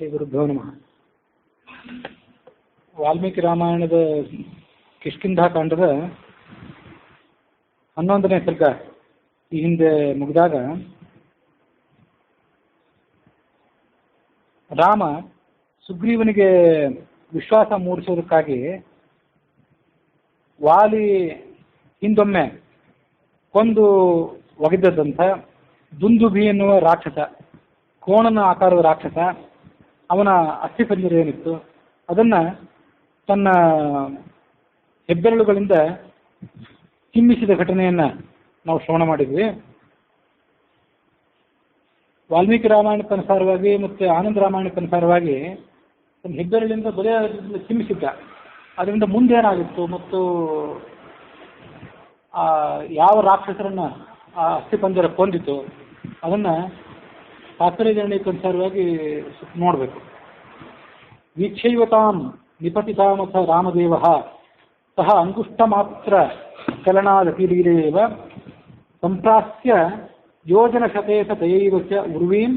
ಶ್ರೀ ಗುರುಭ್ಯೋ ನಮಃ. ವಾಲ್ಮೀಕಿ ರಾಮಾಯಣದ ಕಿಷ್ಕಿಂಧಾಕಾಂಡದ 11ನೇ ಸರ್ಗ ಈ ಹಿಂದೆ ಮುಗಿದಾಗ ರಾಮ ಸುಗ್ರೀವನಿಗೆ ವಿಶ್ವಾಸ ಮೂಡಿಸೋದಕ್ಕಾಗಿ ವಾಲಿ ಹಿಂದೊಮ್ಮೆ ಕೊಂದು ಒಗೆದದ್ದಂಥ ದುಂದುಭಿ ಎನ್ನುವ ರಾಕ್ಷಸ, ಕೋಣನ ಆಕಾರದ ರಾಕ್ಷಸ, ಅವನ ಅಸ್ಥಿಪಂಜರ ಏನಿತ್ತು ಅದನ್ನು ತನ್ನ ಹೆಬ್ಬೆರಳುಗಳಿಂದ ಚಿಮ್ಮಿಸಿದ ಘಟನೆಯನ್ನು ನಾವು ಶ್ರವಣ ಮಾಡಿದ್ವಿ. ವಾಲ್ಮೀಕಿ ರಾಮಾಯಣಕ್ಕನುಸಾರವಾಗಿ ಮತ್ತು ಆನಂದ ರಾಮಾಯಣಕ್ಕನುಸಾರವಾಗಿ ತನ್ನ ಹೆಬ್ಬೆರಳಿಂದ ಬರೆಯ ಚಿಮ್ಮಿಸಿದ್ದ. ಅದರಿಂದ ಮುಂದೇನಾಗಿತ್ತು ಮತ್ತು ಯಾವ ರಾಕ್ಷಸರನ್ನು ಆ ಅಸ್ಥಿಪಂಜರ ಕೊಂದಿತು ಅದನ್ನು ತಾತ್ಪರ್ಯನಿರ್ಣಯಕ್ಕನುಸಾರವಾಗಿ ನೋಡಬೇಕು. ವೀಕ್ಷೈವತಾಂ ನಿಪತಿತಾಮಥ ರಾಮದೇವ ಸಹ ಅಂಗುಷ್ಟ ಮಾತ್ರ ಚಲನಾದತಿರೀರೇವ ಸಂಪ್ರಾಸ್ಯ ಯೋಜನಶತೇಶ ತಯೈವ ಚ ಉರ್ವೀಂ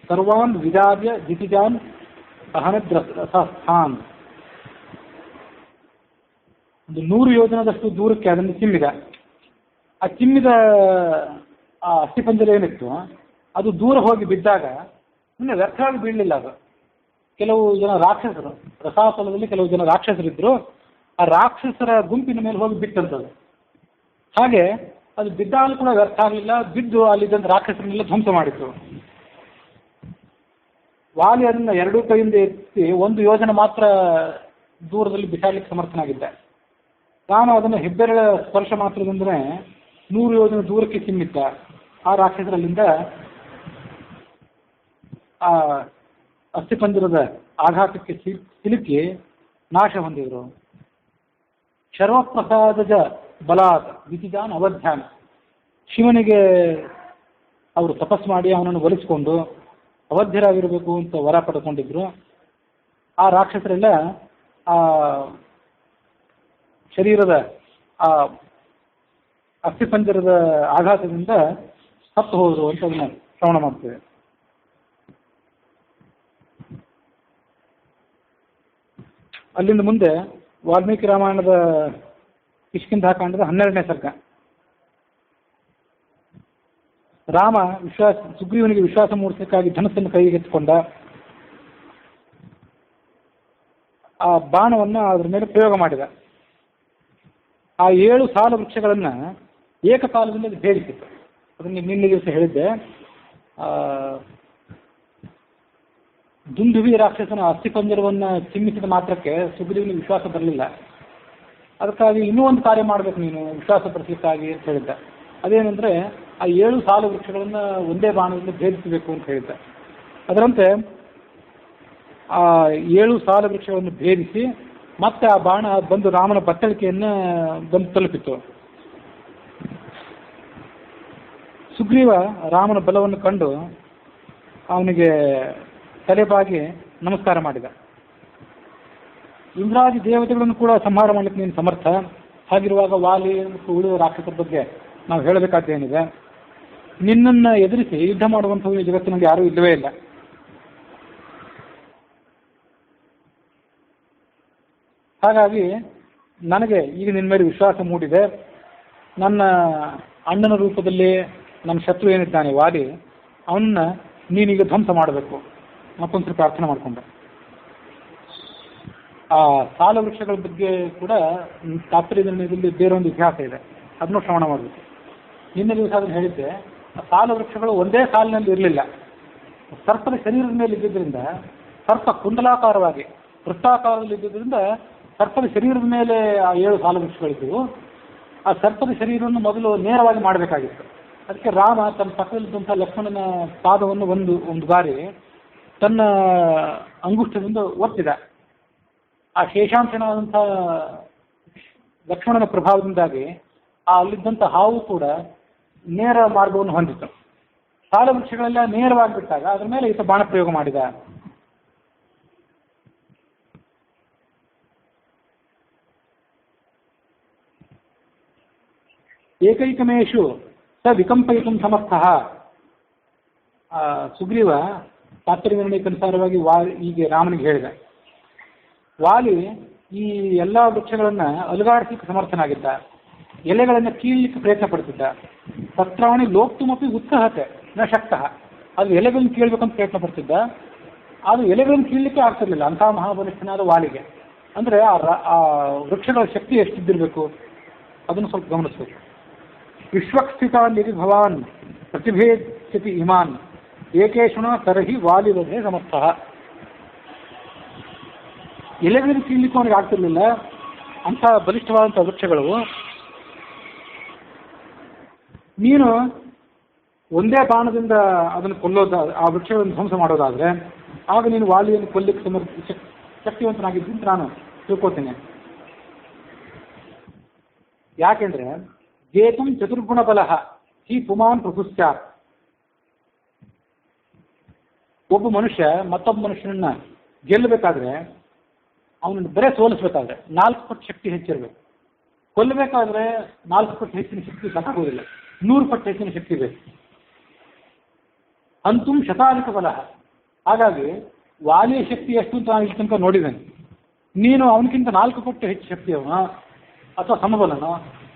ಸರ್ವಾನ್ ವಿದಾರ್ಯ ದಿತಿಜಾನ್ ಅಹನದ್ರಸ್ಥಾನ್. ಒಂದು 100 ಯೋಜನದಷ್ಟು ದೂರಕ್ಕೆ ಅದನ್ನು ಚಿಮ್ಮಿದ. ಆ ಚಿಮ್ಮಿದ ಆ ಅಸ್ಥಿಪಂಜರ ಏನಿತ್ತು ಅದು ದೂರ ಹೋಗಿ ಬಿದ್ದಾಗ ಇನ್ನು ವ್ಯರ್ಥವಾಗಿ ಬೀಳಲಿಲ್ಲ. ಅದು ಕೆಲವು ಜನ ರಾಕ್ಷಸರು, ರಸಾತಲದಲ್ಲಿ ಕೆಲವು ಜನ ರಾಕ್ಷಸರಿದ್ದರು, ಆ ರಾಕ್ಷಸರ ಗುಂಪಿನ ಮೇಲೆ ಹೋಗಿ ಬಿಟ್ಟಂಥದ್ದು. ಹಾಗೆ ಅದು ಬಿದ್ದಾಗಲೂ ಕೂಡ ವ್ಯರ್ಥ ಆಗಲಿಲ್ಲ, ಬಿದ್ದು ಅಲ್ಲಿದ್ದಂಥ ರಾಕ್ಷಸರನ್ನೆಲ್ಲ ಧ್ವಂಸ ಮಾಡಿತ್ತು. ವಾಲಿ ಅದನ್ನು 2 ಕೈಯಿಂದ ಎತ್ತಿ 1 ಯೋಜನೆ ಮಾತ್ರ ದೂರದಲ್ಲಿ ಬಿಸಾಡಲಿಕ್ಕೆ ಸಮರ್ಥನಾಗಿದ್ದ. ರಾಮ ಅದನ್ನು ಹೆಬ್ಬೆರಳ ಸ್ಪರ್ಶ ಮಾತ್ರದಿಂದಲೇ 100 ಯೋಜನೆ ದೂರಕ್ಕೆ ಚಿಮ್ಮಿದ್ದ. ಆ ರಾಕ್ಷಸರಲ್ಲಿಂದ ಆ ಅಸ್ಥಿಪಂಜರದ ಆಘಾತಕ್ಕೆ ಸಿಲುಕಿ ನಾಶ ಹೊಂದಿದರು. ಶರ್ವಪ್ರಸಾದಜ ಬಲಾತ್ ವಿತಿಜಾನ್ ಅವಧ್ಯಾನ. ಶಿವನಿಗೆ ಅವರು ತಪಸ್ ಮಾಡಿ ಅವನನ್ನು ಒಲಿಸಿಕೊಂಡು ಅವಧ್ಯರಾಗಿರಬೇಕು ಅಂತ ವರ ಪಡ್ಕೊಂಡಿದ್ರು. ಆ ರಾಕ್ಷಸರೆಲ್ಲ ಆ ಶರೀರದ ಆ ಅಸ್ಥಿಪಂಜರದ ಆಘಾತದಿಂದ ಸತ್ತು ಹೋದರು ಅಂತ ಅದನ್ನ ಶ್ರವಣ ಮಾಡ್ತೇವೆ. ಅಲ್ಲಿಂದ ಮುಂದೆ ವಾಲ್ಮೀಕಿ ರಾಮಾಯಣದ ಕಿಷ್ಕಿಂಧಾಕಾಂಡದ 12ನೇ ಸರ್ಗ. ರಾಮ ಸುಗ್ರೀವನಿಗೆ ವಿಶ್ವಾಸ ಮೂಡಿಸಲಿಕ್ಕಾಗಿ ಧನಸ್ಸನ್ನು ಕೈಗೆತ್ತಿಕೊಂಡ. ಆ ಬಾಣವನ್ನು ಅದರ ಮೇಲೆ ಪ್ರಯೋಗ ಮಾಡಿದ. ಆ 7 ಸಾಲ ವೃಕ್ಷಗಳನ್ನು ಏಕಕಾಲದಲ್ಲಿ ಭೇದಿಸಿತ್ತು. ಅದನ್ನು ನಿನ್ನೆ ದಿವಸ ಹೇಳಿದ್ದೆ. ದುಂದುಭಿ ರಾಕ್ಷಸನ ಅಸ್ಥಿಪಂಜರವನ್ನು ಚಿಮ್ಮಿಸಿದ ಮಾತ್ರಕ್ಕೆ ಸುಗ್ರೀವನಿಗೆ ವಿಶ್ವಾಸ ಬರಲಿಲ್ಲ. ಅದಕ್ಕಾಗಿ ಇನ್ನೂ ಒಂದು ಕಾರ್ಯ ಮಾಡಬೇಕು ನೀನು ವಿಶ್ವಾಸ ಪಡಿಸಲಿಕ್ಕಾಗಿ ಅಂತ ಹೇಳಿದ್ದ. ಅದೇನೆಂದರೆ ಆ 7 ಸಾಲು ವೃಕ್ಷಗಳನ್ನು ಒಂದೇ ಬಾಣದಿಂದ ಭೇದಿಸಬೇಕು ಅಂತ ಹೇಳಿದ್ದ. ಅದರಂತೆ ಆ 7 ಸಾಲು ವೃಕ್ಷಗಳನ್ನು ಭೇದಿಸಿ ಮತ್ತೆ ಆ ಬಾಣ ಬಂದು ರಾಮನ ಬತ್ತಳಿಕೆಯನ್ನು ಬಂದು ತಲುಪಿತು. ಸುಗ್ರೀವ ರಾಮನ ಬಲವನ್ನು ಕಂಡು ಅವನಿಗೆ ತಲೆಬಾಗಿ ನಮಸ್ಕಾರ ಮಾಡಿದ. ಇಂದ್ರಾದಿ ದೇವತೆಗಳನ್ನು ಕೂಡ ಸಂಹಾರ ಮಾಡಲಿಕ್ಕೆ ನೀನು ಸಮರ್ಥ. ಹಾಗಿರುವಾಗ ವಾಲಿ ಮತ್ತು ಉಳಿದ ರಾಕ್ಷಸರ ಬಗ್ಗೆ ನಾವು ಹೇಳಬೇಕಾದ್ದೇನಿದೆ? ನಿನ್ನನ್ನು ಎದುರಿಸಿ ಯುದ್ಧ ಮಾಡುವಂಥವು ಈ ಜಗತ್ತಿನಲ್ಲಿ ಯಾರೂ ಇಲ್ಲವೇ ಇಲ್ಲ. ಹಾಗಾಗಿ ನನಗೆ ಈಗ ನಿನ್ನ ಮೇಲೆ ವಿಶ್ವಾಸ ಮೂಡಿದೆ. ನನ್ನ ಅಣ್ಣನ ರೂಪದಲ್ಲಿ ನನ್ನ ಶತ್ರು ಏನಿದ್ದಾನೆ ವಾಲಿ, ಅವನ್ನ ನೀನೀಗ ಧ್ವಂಸ ಮಾಡಬೇಕು ಮತ್ತೊಂದ್ಸರಿ ಪ್ರಾರ್ಥನೆ ಮಾಡಿಕೊಂಡೆ. ಆ ಸಾಲ ವೃಕ್ಷಗಳ ಬಗ್ಗೆ ಕೂಡ ತಾತ್ಪರ್ಯದಲ್ಲಿ ಬೇರೊಂದು ಇತಿಹಾಸ ಇದೆ, ಅದನ್ನು ಶ್ರವಣ ಮಾಡಬೇಕು. ನಿನ್ನೆ ದಿವಸ ಅದನ್ನು ಹೇಳಿದ್ದೆ. ಆ ಸಾಲ ವೃಕ್ಷಗಳು ಒಂದೇ ಸಾಲಿನಲ್ಲಿ ಇರಲಿಲ್ಲ. ಸರ್ಪದ ಶರೀರದ ಮೇಲೆ ಇದ್ದಿದ್ದರಿಂದ ಸರ್ಪ ಕುಂಡಲಾಕಾರವಾಗಿ ವೃತ್ತಾಕಾರದಲ್ಲಿ ಇದ್ದಿದ್ದರಿಂದ ಸರ್ಪದ ಶರೀರದ ಮೇಲೆ ಆ 7 ಸಾಲ ವೃಕ್ಷಗಳಿದ್ದವು. ಆ ಸರ್ಪದ ಶರೀರವನ್ನು ಮೊದಲು ನೇರವಾಗಿ ಮಾಡಬೇಕಾಗಿತ್ತು. ಅದಕ್ಕೆ ರಾಮ ತನ್ನ ಪಕ್ಕದಲ್ಲಿದ್ದಂಥ ಲಕ್ಷ್ಮಣನ ಪಾದವನ್ನು ಒಂದು ಬಾರಿ ತನ್ನ ಅಂಗುಷ್ಟದಿಂದ ಒತ್ತಿದ. ಆ ಶೇಷಾಂಶನಾದಂಥ ಲಕ್ಷ್ಮಣನ ಪ್ರಭಾವದಿಂದಾಗಿ ಅಲ್ಲಿದ್ದಂಥ ಹಾವು ಕೂಡ ನೇರ ಮಾರ್ಗವನ್ನು ಹೊಂದಿತ್ತು. ಸಾಲ ವೃಕ್ಷಗಳೆಲ್ಲ ನೇರವಾಗಿ ಬಿಟ್ಟಾಗ ಅದರ ಮೇಲೆ ಈತ ಬಾಣ ಪ್ರಯೋಗ ಮಾಡಿದ. ಏಕೈಕಮೇಶು ಸ ವಿಕಂಪಯಿತು ಸಮರ್ಥಃ. ಸುಗ್ರೀವ ತಾತ್ಪರ್ಯ ನಿರ್ಣಯಕ್ಕನುಸಾರವಾಗಿ ಹೀಗೆ ರಾಮನಿಗೆ ಹೇಳಿದ. ವಾಲಿ ಈ ಎಲ್ಲ ವೃಕ್ಷಗಳನ್ನ ಅಲುಗಾಡಿಸಲಿಕ್ಕೆ ಸಮರ್ಥನಾಗಿದ್ದ, ಎಲೆಗಳನ್ನು ಕೀಳಲಿಕ್ಕೆ ಪ್ರಯತ್ನ ಪಡ್ತಿದ್ದ. ಪತ್ರಾವಣಿ ಲೋಕ್ತುಮಪಿ ಉತ್ಸಾಹತೆ ನ ಶಕ್ತಃ, ಅದು ಎಲೆಗಳನ್ನು ಕೀಳ್ಬೇಕಂತ ಪ್ರಯತ್ನ ಪಡ್ತಿದ್ದ, ಅದು ಎಲೆಗಳನ್ನು ಕೀಳಲಿಕ್ಕೆ ಆಗ್ತಿರ್ಲಿಲ್ಲ ಅಂತಹ ಮಹಾಬಲಿಷ್ಠನಾದ ವಾಲಿಗೆ. ಅಂದರೆ ಆ ವೃಕ್ಷಗಳ ಶಕ್ತಿ ಎಷ್ಟಿದ್ದಿರಬೇಕು ಅದನ್ನು ಸ್ವಲ್ಪ ಗಮನಿಸಬೇಕು. ವಿಶ್ವಸ್ಥಿತಾನ್ ಯದಿ ಭವಾನ್ ಪ್ರತಿಭೇದ್ಯತಿ ಇಮಾನ್ ಏಕೇಶುಣ ತರ್ಹಿ ವಾಲಿವಧೆ ಸಮರ್ಥಃ. ಎಲೆಗಳನ್ನು ಕೀಳಲಿಕ್ಕೆ ಅವನಿಗೆ ಆಗ್ತಿರ್ಲಿಲ್ಲ, ಅಂಥ ಬಲಿಷ್ಠವಾದಂಥ ವೃಕ್ಷಗಳು. ನೀನು ಒಂದೇ ಬಾಣದಿಂದ ಅದನ್ನು ಆ ವೃಕ್ಷಗಳನ್ನು ಧ್ವಂಸ ಮಾಡೋದಾದ್ರೆ ಆಗ ನೀನು ವಾಲಿಯನ್ನು ಕೊಲ್ಲಿಕ್ಕೆ ಶಕ್ತಿವಂತನಾಗಿದ್ದು ಅಂತ ನಾನು ತಿಳ್ಕೊತೀನಿ. ಯಾಕೆಂದ್ರೆ ಜೇತುಂ ಚತುರ್ಗುಣ ಬಲ ಹಿ ಪುಮಾನ್ ಪ್ರಭುಶ್ಚ. ಒಬ್ಬ ಮನುಷ್ಯ ಮತ್ತೊಬ್ಬ ಮನುಷ್ಯನನ್ನ ಗೆಲ್ಲಬೇಕಾದ್ರೆ ಅವನನ್ನು ಬರೇ ಸೋಲಿಸ್ಬೇಕಾದ್ರೆ 4 ಪಟ್ಟು ಶಕ್ತಿ ಹೆಚ್ಚಿರಬೇಕು. ಕೊಲ್ಲಬೇಕಾದ್ರೆ 4 ಪಟ್ಟು ಹೆಚ್ಚಿನ ಶಕ್ತಿ ಸಾಕಾಗೋದಿಲ್ಲ, 100 ಪಟ್ಟು ಹೆಚ್ಚಿನ ಶಕ್ತಿ ಬೇಕು. ಅಂತೂ ಶತಾಧಿಕ ಬಲ. ಹಾಗಾಗಿ ವಾಲಿಯ ಶಕ್ತಿ ಎಷ್ಟು ಅಂತ ನಾನು ಇಲ್ಲಿ ತನಕ ನೋಡಿದ್ದೇನೆ. ನೀನು ಅವನಕ್ಕಿಂತ 4 ಪಟ್ಟು ಹೆಚ್ಚು ಶಕ್ತಿಯವನ ಅಥವಾ ಸಮಬಲನೋ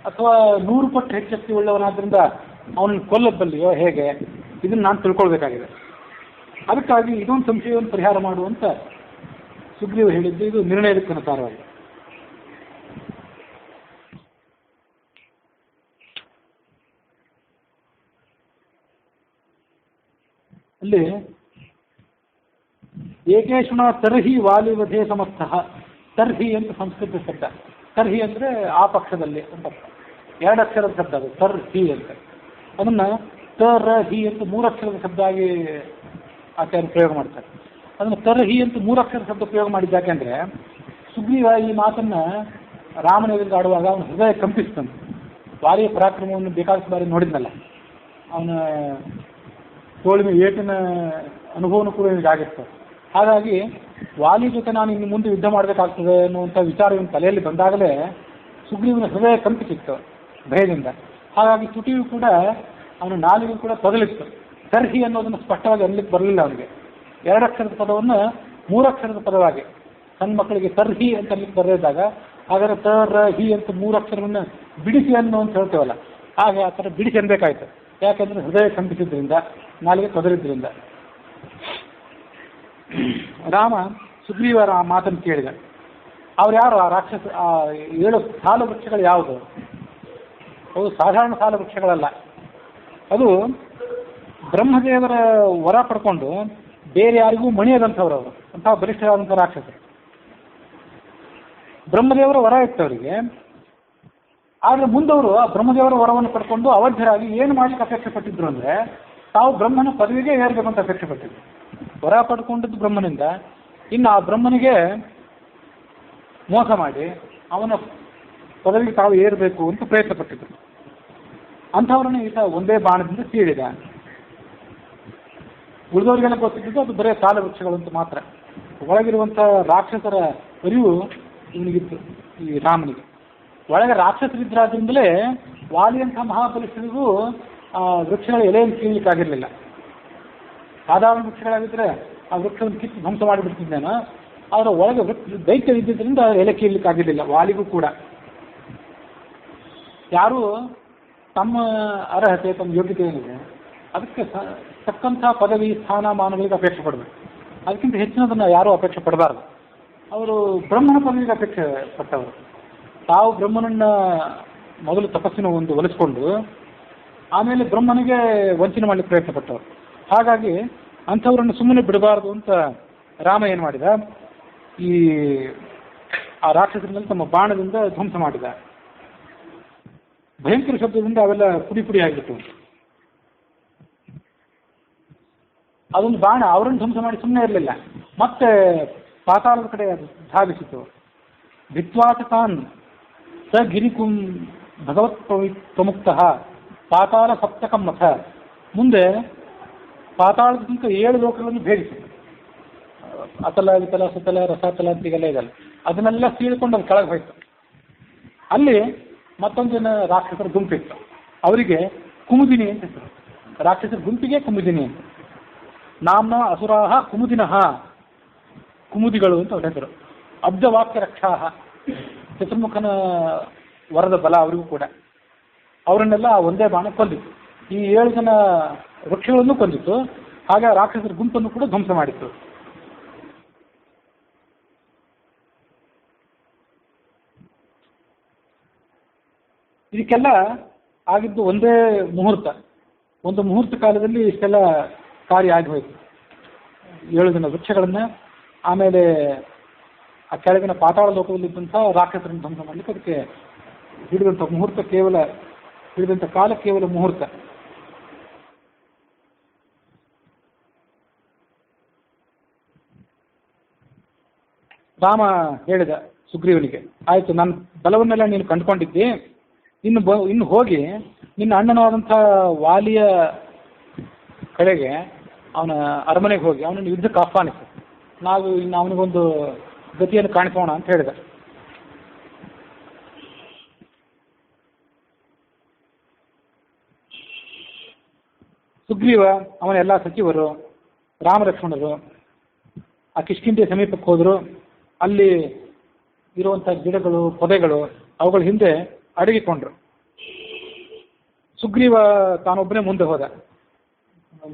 ಅಥವಾ 100 ಪಟ್ಟು ಹೆಚ್ಚು ಶಕ್ತಿ ಉಳ್ಳವನಾದ್ರಿಂದ ಅವನನ್ನು ಕೊಲ್ಲಬಲ್ಲಿಯೋ ಹೇಗೆ, ಇದನ್ನು ನಾನು ತಿಳ್ಕೊಳ್ಬೇಕಾಗಿದೆ. ಅದಕ್ಕಾಗಿ ಇದೊಂದು ಸಂಶಯವನ್ನು ಪರಿಹಾರ ಮಾಡುವಂತ ಸುಗ್ರೀವ ಹೇಳಿದ್ದು ಇದು ನಿರ್ಣಯಕ್ಕನುಸಾರವಾಗಿ. ಅಲ್ಲಿ ಏಕೇಶುಣ ತರ್ಹಿ ವಾಲಿವಧೆ ಸಮರ್ಥಃ. ತರ್ಹಿ ಅಂತ ಸಂಸ್ಕೃತ ಶಬ್ದ. ತರ್ಹಿ ಅಂದ್ರೆ ಆ ಪಕ್ಷದಲ್ಲಿ ಅಂತ 2 ಅಕ್ಷರದ ಶಬ್ದ ಅದು ತರ್ಹಿ ಅಂತ. ಅದನ್ನ ತರ್ಹಿ ಅಂತ 3 ಅಕ್ಷರದ ಶಬ್ದ ಆಗಿ ಆಚಾರ್ಯ ಪ್ರಯೋಗ ಮಾಡ್ತಾರೆ. ಅದನ್ನು ತರ್ಹಿ ಅಂತ 3 ಅಕ್ಷರ ಶಬ್ದ ಪ್ರಯೋಗ ಮಾಡಿದ್ದಾಕೆಂದ್ರೆ ಸುಗ್ರೀವ ಈ ಮಾತನ್ನ ರಾಮನ ಎದುರು ಆಡುವಾಗ ಅವನ ಹೃದಯ ಕಂಪಿಸ್ತಂತೆ. ವಾಲಿಯ ಪರಾಕ್ರಮವನ್ನು ಬೇಕಾದಷ್ಟು ಬಾರಿ ನೋಡಿದ್ನಲ್ಲ, ಅವನ ತೋಳಿನ ಏಟಿನ ಅನುಭವನೂ ಕೂಡ ಆಗಿರ್ತದೆ. ಹಾಗಾಗಿ ವಾಲಿ ಜೊತೆ ನಾನು ಇನ್ನು ಮುಂದೆ ಯುದ್ಧ ಮಾಡಬೇಕಾಗ್ತದೆ ಅನ್ನುವಂಥ ವಿಚಾರವನ್ನು ತಲೆಯಲ್ಲಿ ಬಂದಾಗಲೇ ಸುಗ್ರೀವನ ಹೃದಯ ಕಂಪಿಸಿತ್ತು ಭಯದಿಂದ. ಹಾಗಾಗಿ ತುಟಿಯು ಕೂಡ ಅವನ ನಾಲಿಗೆ ಕೂಡ ತೊದಲಿತ್ತು. ತರ್ಹಿ ಅನ್ನೋದನ್ನು ಸ್ಪಷ್ಟವಾಗಿ ಅನ್ಲಿಕ್ಕೆ ಬರಲಿಲ್ಲ ಅವನಿಗೆ. 2 ಅಕ್ಷರದ ಪದವನ್ನು 3 ಅಕ್ಷರದ ಪದವಾಗಿ ಸಣ್ಣ ಮಕ್ಕಳಿಗೆ ತರ್ಹಿ ಅಂತ ಅನ್ಲಿಕ್ಕೆ ಬರೆದಾಗ ಹಾಗಾದ್ರೆ ತರ್ಹಿ ಅಂತ 3 ಅಕ್ಷರವನ್ನು ಬಿಡಿಸಿ ಅನ್ನೋ ಅಂತ ಹೇಳ್ತೇವಲ್ಲ, ಹಾಗೆ ಆ ಥರ ಬಿಡಿಸಿ ಅನ್ಬೇಕಾಯ್ತು. ಯಾಕಂದ್ರೆ ಹೃದಯ ಕಂಪಿಸಿದ್ರಿಂದ, ನಾಲಿಗೆ ತೊದಲಿದ್ರಿಂದ. ರಾಮ ಸುಗ್ರೀವರ ಆ ಮಾತನ್ನು ಕೇಳಿದ. ಅವ್ರು ಯಾರು ಆ ರಾಕ್ಷಸ? ಆ 7 ಸಾಲ ವೃಕ್ಷಗಳು ಯಾವುದು? ಅವು ಸಾಧಾರಣ ಸಾಲ ವೃಕ್ಷಗಳಲ್ಲ. ಅದು ಬ್ರಹ್ಮದೇವರ ವರ ಪಡ್ಕೊಂಡು ಬೇರೆ ಯಾರಿಗೂ ಮಣಿಯದಂಥವ್ರು ಅವರು, ಅಂತಹ ಬಲಿಷ್ಠರಾದಂಥ ರಾಕ್ಷಸರು. ಬ್ರಹ್ಮದೇವರ ವರ ಇತ್ತು ಅವರಿಗೆ. ಆದರೆ ಮುಂದವರು ಆ ಬ್ರಹ್ಮದೇವರ ವರವನ್ನು ಪಡ್ಕೊಂಡು ಅವಧ್ಯರಾಗಿ ಏನು ಮಾಡ್ಲಿಕ್ಕೆ ಅಪೇಕ್ಷೆ ಪಟ್ಟಿದ್ರು ಅಂದರೆ ತಾವು ಬ್ರಹ್ಮನ ಪದವಿಗೆ ಏರ್ಬೇಕಂತ ಅಪೇಕ್ಷೆ ಪಟ್ಟಿದ್ರು. ವರ ಪಡ್ಕೊಂಡದ್ದು ಬ್ರಹ್ಮನಿಂದ, ಇನ್ನು ಆ ಬ್ರಹ್ಮನಿಗೆ ಮೋಸ ಮಾಡಿ ಅವನ ಪದವಿಗೆ ತಾವು ಏರಬೇಕು ಅಂತ ಪ್ರಯತ್ನ ಪಟ್ಟಿದ್ರು. ಅಂಥವ್ರನ್ನ ಈತ ಒಂದೇ ಬಾಣದಿಂದ ಸೀಳಿದ. ಉಳಿದವರಿಗೆಲ್ಲ ಗೊತ್ತಿದ್ದು ಅದು ಬರೀ ಸಾಲ ವೃಕ್ಷಗಳು ಅಂತ ಮಾತ್ರ. ಒಳಗಿರುವಂಥ ರಾಕ್ಷಸರ ಅರಿವು ಇವನಿಗಿತ್ತು, ಈ ರಾಮನಿಗೆ. ಒಳಗೆ ರಾಕ್ಷಸರಿದ್ದರಾದ್ರಿಂದಲೇ ವಾಲಿಯಂಥ ಮಹಾಬಲಿಷ್ಠರಿಗೂ ವೃಕ್ಷಗಳ ಎಲೆಯನ್ನು ಕೀಳಲಿಕ್ಕಾಗಿರಲಿಲ್ಲ. ಸಾಧಾರಣ ವೃಕ್ಷಗಳಾಗಿದ್ದರೆ ಆ ವೃಕ್ಷವನ್ನು ಕಿತ್ತು ಧ್ವಂಸ ಮಾಡಿಬಿಡ್ತಿದ್ದೇನೋ, ಆದರೆ ಒಳಗೆ ದೈತ್ಯ ಇದ್ದಿದ್ದರಿಂದ ಎಲೆ ಕೀಳಲಿಕ್ಕಾಗಿರಲಿಲ್ಲ ವಾಲಿಗೂ ಕೂಡ. ಯಾರು ತಮ್ಮ ಅರ್ಹತೆ, ತಮ್ಮ ಯೋಗ್ಯತೆ ಏನಿದೆ ಅದಕ್ಕೆ ತಕ್ಕಂಥ ಪದವಿ, ಸ್ಥಾನ, ಮಾನಗಳಿಗೆ ಅಪೇಕ್ಷೆ ಪಡಬೇಕು. ಅದಕ್ಕಿಂತ ಹೆಚ್ಚಿನದನ್ನು ಯಾರೂ ಅಪೇಕ್ಷೆ ಪಡಬಾರ್ದು. ಅವರು ಬ್ರಹ್ಮನ ಪದವಿಗೆ ಅಪೇಕ್ಷೆ ಪಟ್ಟವರು. ತಾವು ಬ್ರಹ್ಮನನ್ನ ಮೊದಲು ತಪಸ್ಸಿನ ಒಂದು ಒಲಿಸ್ಕೊಂಡು ಆಮೇಲೆ ಬ್ರಹ್ಮನಿಗೆ ವಂಚನೆ ಮಾಡಲಿಕ್ಕೆ ಪ್ರಯತ್ನ ಪಟ್ಟವರು. ಹಾಗಾಗಿ ಅಂಥವ್ರನ್ನು ಸುಮ್ಮನೆ ಬಿಡಬಾರ್ದು ಅಂತ ರಾಮ ಏನು ಮಾಡಿದ, ಈ ಆ ರಾಕ್ಷಸರಲ್ಲಿ ತಮ್ಮ ಬಾಣದಿಂದ ಧ್ವಂಸ ಮಾಡಿದ. ಭಯಂಕರ ಶಬ್ದದಿಂದ ಅವೆಲ್ಲ ಪುಡಿ ಪುಡಿ ಆಗಿಬಿಟ್ಟು ಅದೊಂದು ಬಾಣ ಅವರನ್ನು ಧ್ವಂಸ ಮಾಡಿ ಸುಮ್ಮನೆ ಇರಲಿಲ್ಲ, ಮತ್ತೆ ಪಾತಾಳದ ಕಡೆ ಅದು ಧಾವಿಸಿತು. ಭಿತ್ವಾತಾನ್ ಸ ಗಿರಿಕುಂ ಭಗವತ್ ಪ್ರಮುಕ್ತ ಪಾತಾಳ ಸಪ್ತಕಂ ಮಥ. ಮುಂದೆ ಪಾತಾಳದಿಂದ 7 ಲೋಕಗಳನ್ನು ಭೇದಿಸಿತು. ಅತಲ, ವಿತಲ, ಸುತಲ, ರಸಾತಲ ಅಂತೀಗೆಲ್ಲ ಇದಲ್ಲ, ಅದನ್ನೆಲ್ಲ ಸೀಳ್ಕೊಂಡು ಅದು ಕೆಳಗೆ ಹೋಯ್ತು. ಅಲ್ಲಿ ಮತ್ತೊಂದು ಜನ ರಾಕ್ಷಸರ ಗುಂಪಿತ್ತು, ಅವರಿಗೆ ಕುಮುದಿನಿ ಅಂತ ಹೆಸರು. ರಾಕ್ಷಸರ ಗುಂಪಿಗೆ ಕುಮುದಿನಿ ಅಂತ. ನಾಮ್ನ ಅಸುರಾಹ ಕುಮುದಿನಃ, ಕುಮುದಿಗಳು ಅಂತ ಅವ್ರ ಹೆಸರು. ಅಬ್ಜವಾಕ್ಯ ರಕ್ಷಾಹ, ಚತುರ್ಮುಖನ ವರದ ಬಲ ಅವರಿಗೂ ಕೂಡ. ಅವರನ್ನೆಲ್ಲ ಒಂದೇ ಬಾಣ ಕೊಂದಿತ್ತು. ಈ 7 ಜನ ವೃಕ್ಷಗಳನ್ನು ಕೊಂದಿತ್ತು, ಹಾಗೆ ರಾಕ್ಷಸರ ಗುಂಪನ್ನು ಕೂಡ ಧ್ವಂಸ ಮಾಡಿತ್ತು. ಇದಕ್ಕೆಲ್ಲ ಆಗಿದ್ದು ಒಂದೇ ಮುಹೂರ್ತ. ಒಂದು ಮುಹೂರ್ತ ಕಾಲದಲ್ಲಿ ಇಷ್ಟೆಲ್ಲ ಕಾರ್ಯ ಆಗಿ ಹೋಯಿತು. 7 ಜನ ವೃಕ್ಷಗಳನ್ನ, ಆಮೇಲೆ ಆ ಕೆಳಗಿನ ಪಾತಾಳ ಲೋಕದಲ್ಲಿದ್ದಂಥ ರಾಕ್ಷಸರನ್ನು ಧ್ವಂಸ ಮಾಡಲಿಕ್ಕೆ ಅದಕ್ಕೆ ಹಿಡಿದಂಥ ಮುಹೂರ್ತ ಹಿಡಿದಂಥ ಕಾಲ ಕೇವಲ ಮುಹೂರ್ತ. ರಾಮ ಹೇಳಿದ ಸುಗ್ರೀವನಿಗೆ, ಆಯ್ತು, ನನ್ನ ಬಲವನ್ನೆಲ್ಲ ನೀನು ಕಂಡುಕೊಂಡಿದ್ದಿ, ಇನ್ನು ಹೋಗಿ ನಿನ್ನ ಅಣ್ಣನಾದಂಥ ವಾಲಿಯ ಕಡೆಗೆ ಅವನ ಅರಮನೆಗೆ ಹೋಗಿ ಅವನನ್ನು ಯುದ್ಧಕ್ಕೆ ಆಹ್ವಾನಿಸು, ನಾವು ಇನ್ನು ಅವನಿಗೊಂದು ಗತಿಯನ್ನು ಕಾಣಿಸೋಣ ಅಂತ ಹೇಳಿದ. ಸುಗ್ರೀವ ಅವನ ಎಲ್ಲ ಸಚಿವರು ರಾಮಲಕ್ಷ್ಮಣರು ಆ ಕಿಷ್ಕಿಂಧೆ ಸಮೀಪಕ್ಕೆ ಹೋದರು. ಅಲ್ಲಿ ಇರುವಂಥ ಗಿಡಗಳು, ಪೊದೆಗಳು, ಅವುಗಳ ಹಿಂದೆ ಅಡಗಿಕೊಂಡ್ರು. ಸುಗ್ರೀವ ತಾನೊಬ್ಬನೇ ಮುಂದೆ ಹೋದ.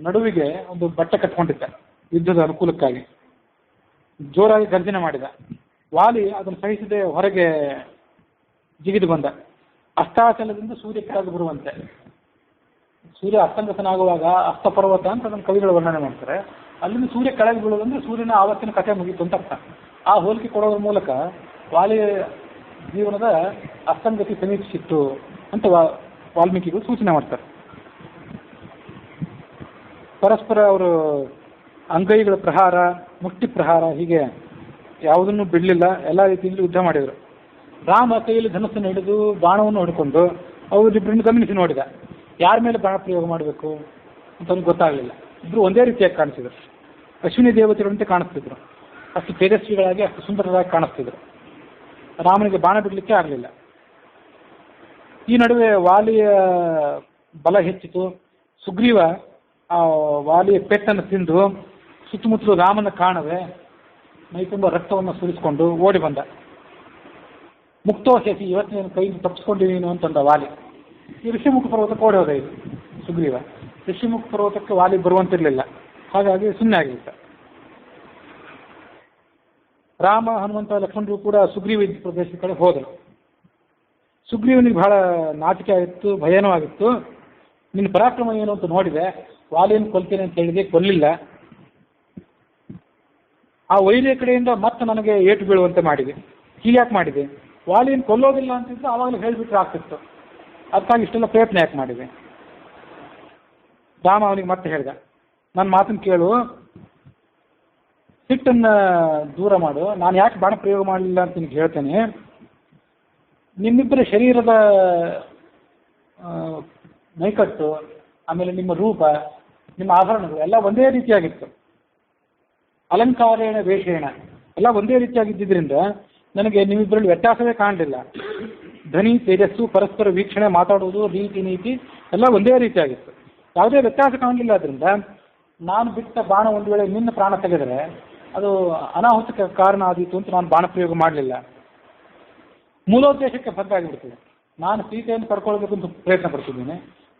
ನಡುವಿಗೆ ಒಂದು ಬಟ್ಟೆ ಕಟ್ಕೊಂಡಿದ್ದ ಯುದ್ಧದ ಅನುಕೂಲಕ್ಕಾಗಿ. ಜೋರಾಗಿ ಗರ್ಜನೆ ಮಾಡಿದ. ವಾಲಿ ಅದನ್ನು ಸಹಿಸದೆ ಹೊರಗೆ ಜಿಗಿದು ಬಂದ. ಅಸ್ತಾಚಲದಿಂದ ಸೂರ್ಯ ಕೆಳಗೆ ಬರುವಂತೆ. ಸೂರ್ಯ ಅಸ್ತಂಗತನಾಗುವಾಗ ಅಸ್ತಪರ್ವತ ಅಂತ ಅದನ್ನು ಕವಿಗಳು ವರ್ಣನೆ ಮಾಡ್ತಾರೆ. ಅಲ್ಲಿಂದ ಸೂರ್ಯ ಕೆಳಗೆ ಬೀಳೋದಂದ್ರೆ ಸೂರ್ಯನ ಆವತ್ತಿನ ಕಥೆ ಮುಗೀತು ಅಂತ ಅರ್ಥ. ಆ ಹೋಲಿಕೆ ಕೊಡೋದ್ರ ಮೂಲಕ ವಾಲಿ ಜೀವನದ ಅಸ್ತಂಗತಿ ಸಮೀಪಿಸಿತ್ತು ಅಂತ ವಾಲ್ಮೀಕಿಗಳು ಸೂಚನೆ ಮಾಡ್ತಾರೆ. ಪರಸ್ಪರ ಅವರು ಅಂಗೈಗಳ ಪ್ರಹಾರ, ಮುಷ್ಟಿ ಪ್ರಹಾರ, ಹೀಗೆ ಯಾವುದನ್ನು ಬಿಡಲಿಲ್ಲ. ಎಲ್ಲ ರೀತಿಯಲ್ಲಿ ಯುದ್ಧ ಮಾಡಿದರು. ರಾಮ ಕೈಯಲ್ಲಿ ಧನಸ್ಸನ್ನು ಹಿಡಿದು ಬಾಣವನ್ನು ಹೊಡ್ಕೊಂಡು ಅವರಿಬ್ಬರನ್ನು ಗಮನಿಸಿ ನೋಡಿದ. ಯಾರ ಮೇಲೆ ಬಾಣ ಪ್ರಯೋಗ ಮಾಡಬೇಕು ಅಂತ ಅವ್ನಿಗೆ ಗೊತ್ತಾಗಲಿಲ್ಲ. ಇಬ್ಬರು ಒಂದೇ ರೀತಿಯಾಗಿ ಕಾಣಿಸಿದರು. ಅಶ್ವಿನಿ ದೇವತೆಗಳಂತೆ ಕಾಣಿಸ್ತಿದ್ರು. ಅಷ್ಟು ತೇಜಸ್ವಿಗಳಾಗಿ, ಅಷ್ಟು ಸುಂದರರಾಗಿ ಕಾಣಿಸ್ತಿದ್ರು. ರಾಮನಿಗೆ ಬಾಣ ಬಿಡಲಿಕ್ಕೆ ಆಗಲಿಲ್ಲ. ಈ ನಡುವೆ ವಾಲಿಯ ಬಲ ಹೆಚ್ಚಿತು. ಸುಗ್ರೀವ ಆ ವಾಲಿಯ ಪೆಟ್ಟನ್ನು ತಿಂದು ಸುತ್ತಮುತ್ತಲು ರಾಮನ ಕಾಣದೆ ಮೈ ತುಂಬ ರಕ್ತವನ್ನು ಸುರಿಸಿಕೊಂಡು ಓಡಿ ಬಂದ. ಮುಕ್ತೋಷಿ, ಇವತ್ತು ನೀನು ಕೈಯಿಂದ ತಪ್ಪಿಸ್ಕೊಂಡಿದ್ದೀನಿ ಅಂತಂದ ವಾಲಿ. ಈ ಋಷಿಮುಖ ಪರ್ವತಕ್ಕೆ ಓಡಿ ಹೋದ ಇದು ಸುಗ್ರೀವ. ಋಷಿಮುಖ ಪರ್ವತಕ್ಕೆ ವಾಲಿ ಬರುವಂತಿರಲಿಲ್ಲ, ಹಾಗಾಗಿ ಸುಮ್ಮನೆ ಆಗಿತ್ತು. ರಾಮ, ಹನುಮಂತ, ಲಕ್ಷ್ಮಣರು ಕೂಡ ಸುಗ್ರೀವ ಇದ್ದ ಪ್ರದೇಶದ ಕಡೆ ಹೋದರು. ಸುಗ್ರೀವನಿಗೆ ಬಹಳ ನಾಚಿಕೆ ಆಗಿತ್ತು, ಭಯನೂ ಆಗಿತ್ತು. ನಿನ್ನ ಪರಾಕ್ರಮ ಏನು ಅಂತ ನೋಡಿದೆ, ವಾಲಿಯನ್ನು ಕೊಲ್ತೇನೆ ಅಂತ ಹೇಳಿದೆ, ಕೊಲ್ಲಿಲ್ಲ. ಆ ವೈರಿಯ ಕಡೆಯಿಂದ ಮತ್ತೆ ನನಗೆ ಏಟು ಬೀಳುವಂತೆ ಮಾಡಿದೆ. ಹೀಗ್ಯಾಕೆ ಮಾಡಿದೆ? ವಾಲಿಯನ್ನು ಕೊಲ್ಲೋದಿಲ್ಲ ಅಂತಿದ್ದು ಆವಾಗಲೂ ಹೇಳಿಬಿಟ್ರೆ ಆಗ್ತಿತ್ತು, ಅದಕ್ಕಾಗಿ ಇಷ್ಟೆಲ್ಲ ಪ್ರಯತ್ನ ಯಾಕೆ ಮಾಡಿದೆ? ರಾಮ ಅವನಿಗೆ ಮತ್ತೆ ಹೇಳಿದ, ನನ್ನ ಮಾತನ್ನು ಕೇಳು, ಸಿಟ್ಟನ್ನು ದೂರ ಮಾಡು. ನಾನು ಯಾಕೆ ಬಾಣ ಪ್ರಯೋಗ ಮಾಡಲಿಲ್ಲ ಅಂತ ನಿನಗೆ ಹೇಳ್ತೇನೆ. ನಿಮ್ಮಿಬ್ಬರ ಶರೀರದ ನೈಕಟ್ಟು, ಆಮೇಲೆ ನಿಮ್ಮ ರೂಪ, ನಿಮ್ಮ ಆಭರಣಗಳು ಎಲ್ಲ ಒಂದೇ ರೀತಿಯಾಗಿತ್ತು. ಅಲಂಕಾರೇಣ ವೇಷೇಣ ಎಲ್ಲ ಒಂದೇ ರೀತಿಯಾಗಿದ್ದರಿಂದ ನನಗೆ ನಿಮ್ಮಿಬ್ಬರಲ್ಲಿ ವ್ಯತ್ಯಾಸವೇ ಕಾಣಲಿಲ್ಲ. ಧ್ವನಿ, ತೇಜಸ್ಸು, ಪರಸ್ಪರ ವೀಕ್ಷಣೆ, ಮಾತಾಡುವುದು, ರೀತಿ ನೀತಿ ಎಲ್ಲ ಒಂದೇ ರೀತಿಯಾಗಿತ್ತು. ಯಾವುದೇ ವ್ಯತ್ಯಾಸ ಕಾಣಲಿಲ್ಲ. ಆದ್ದರಿಂದ ನಾನು ಬಿಟ್ಟ ಬಾಣ ಒಂದು ವೇಳೆ ನಿನ್ನ ಪ್ರಾಣ ತೆಗೆದರೆ ಅದು ಅನಾಹುತಕ್ಕೆ ಕಾರಣ ಆದೀತು ಅಂತ ನಾನು ಬಾಣ ಪ್ರಯೋಗ ಮಾಡಲಿಲ್ಲ. ಮೂಲೋದ್ದೇಶಕ್ಕೆ ಭಂಗ ಆಗಿಬಿಡ್ತದೆ. ನಾನು ಸೀತೆಯನ್ನು ಪಡ್ಕೊಳ್ಬೇಕು ಅಂತ ಪ್ರಯತ್ನ ಪಡ್ತಿದ್ದೀನಿ,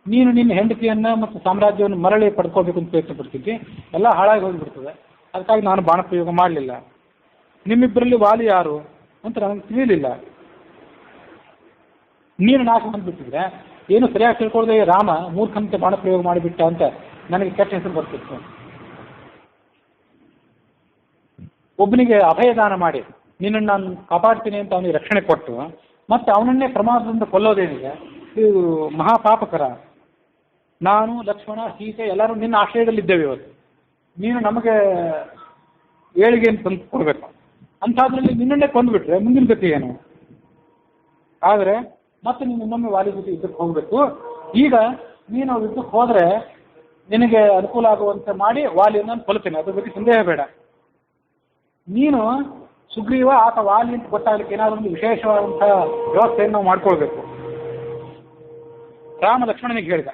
ನೀನು ನಿನ್ನ ಹೆಂಡತಿಯನ್ನು ಮತ್ತು ಸಾಮ್ರಾಜ್ಯವನ್ನು ಮರಳಿ ಪಡ್ಕೊಳ್ಬೇಕು ಅಂತ ಪ್ರಯತ್ನ ಪಡ್ತಿದ್ದಿ, ಎಲ್ಲ ಹಾಳಾಗಿ ಹೋಗಿಬಿಡ್ತದೆ. ಅದಕ್ಕಾಗಿ ನಾನು ಬಾಣ ಪ್ರಯೋಗ ಮಾಡಲಿಲ್ಲ. ನಿಮ್ಮಿಬ್ಬರಲ್ಲಿ ವಾಲಿ ಯಾರು ಅಂತ ನನಗೆ ತಿಳಿಯಲಿಲ್ಲ. ನೀನು ನಾಶ ಬಂದುಬಿಟ್ಟಿದ್ರೆ ಏನು ಸರಿಯಾಗಿ ತಿಳ್ಕೊಳ್ಳದೆ ರಾಮ ಮೂರ್ಖಂತೆ ಬಾಣ ಪ್ರಯೋಗ ಮಾಡಿಬಿಟ್ಟ ಅಂತ ನನಗೆ ಕೆಟ್ಟ ಹೆಸರು ಬರ್ತಿತ್ತು. ಒಬ್ಬನಿಗೆ ಅಭಯದಾನ ಮಾಡಿ ನಿನ್ನನ್ನು ನಾನು ಕಾಪಾಡ್ತೀನಿ ಅಂತ ಅವನಿಗೆ ರಕ್ಷಣೆ ಕೊಟ್ಟು ಮತ್ತೆ ಅವನನ್ನೇ ಪ್ರಮಾದದಿಂದ ಕೊಲ್ಲೋದೇನಿದೆ, ಇದು ಮಹಾಪಾಪಕರ. ನಾನು, ಲಕ್ಷ್ಮಣ, ಸೀತೆ ಎಲ್ಲರೂ ನಿನ್ನ ಆಶ್ರಯದಲ್ಲಿದ್ದೇವೆ ಇವತ್ತು. ನೀನು ನಮಗೆ ಏಳಿಗೆಯನ್ನು ತಂದು ಕೊಡಬೇಕು. ಅಂಥದ್ರಲ್ಲಿ ನಿನ್ನನ್ನೇ ಕೊಂದುಬಿಟ್ರೆ ಮುಂದಿನ ಗತಿ ಏನು? ಆದರೆ ಮತ್ತೆ ನೀನು ಇನ್ನೊಮ್ಮೆ ವಾಲಿ ಜೊತೆ ಯುದ್ಧಕ್ಕೆ ಹೋಗಬೇಕು. ಈಗ ನೀನು ಯುದ್ಧಕ್ಕೆ ಹೋದರೆ ನಿನಗೆ ಅನುಕೂಲ ಆಗುವಂತೆ ಮಾಡಿ ವಾಲಿಯನ್ನು ನಾನು ಕೊಲ್ತೇನೆ, ಅದ್ರ ಬಗ್ಗೆ ಸಂದೇಹ ಬೇಡ. ನೀನು ಸುಗ್ರೀವ, ಆತ ವಾಲಿ ಅಂತ ಗೊತ್ತಾಗಲಿಕ್ಕೆ ಏನಾದರೂ ಒಂದು ವಿಶೇಷವಾದಂಥ ವ್ಯವಸ್ಥೆಯನ್ನು ನಾವು ಮಾಡ್ಕೊಳ್ಬೇಕು. ರಾಮ ಲಕ್ಷ್ಮಣನಿಗೆ ಹೇಳಿದ.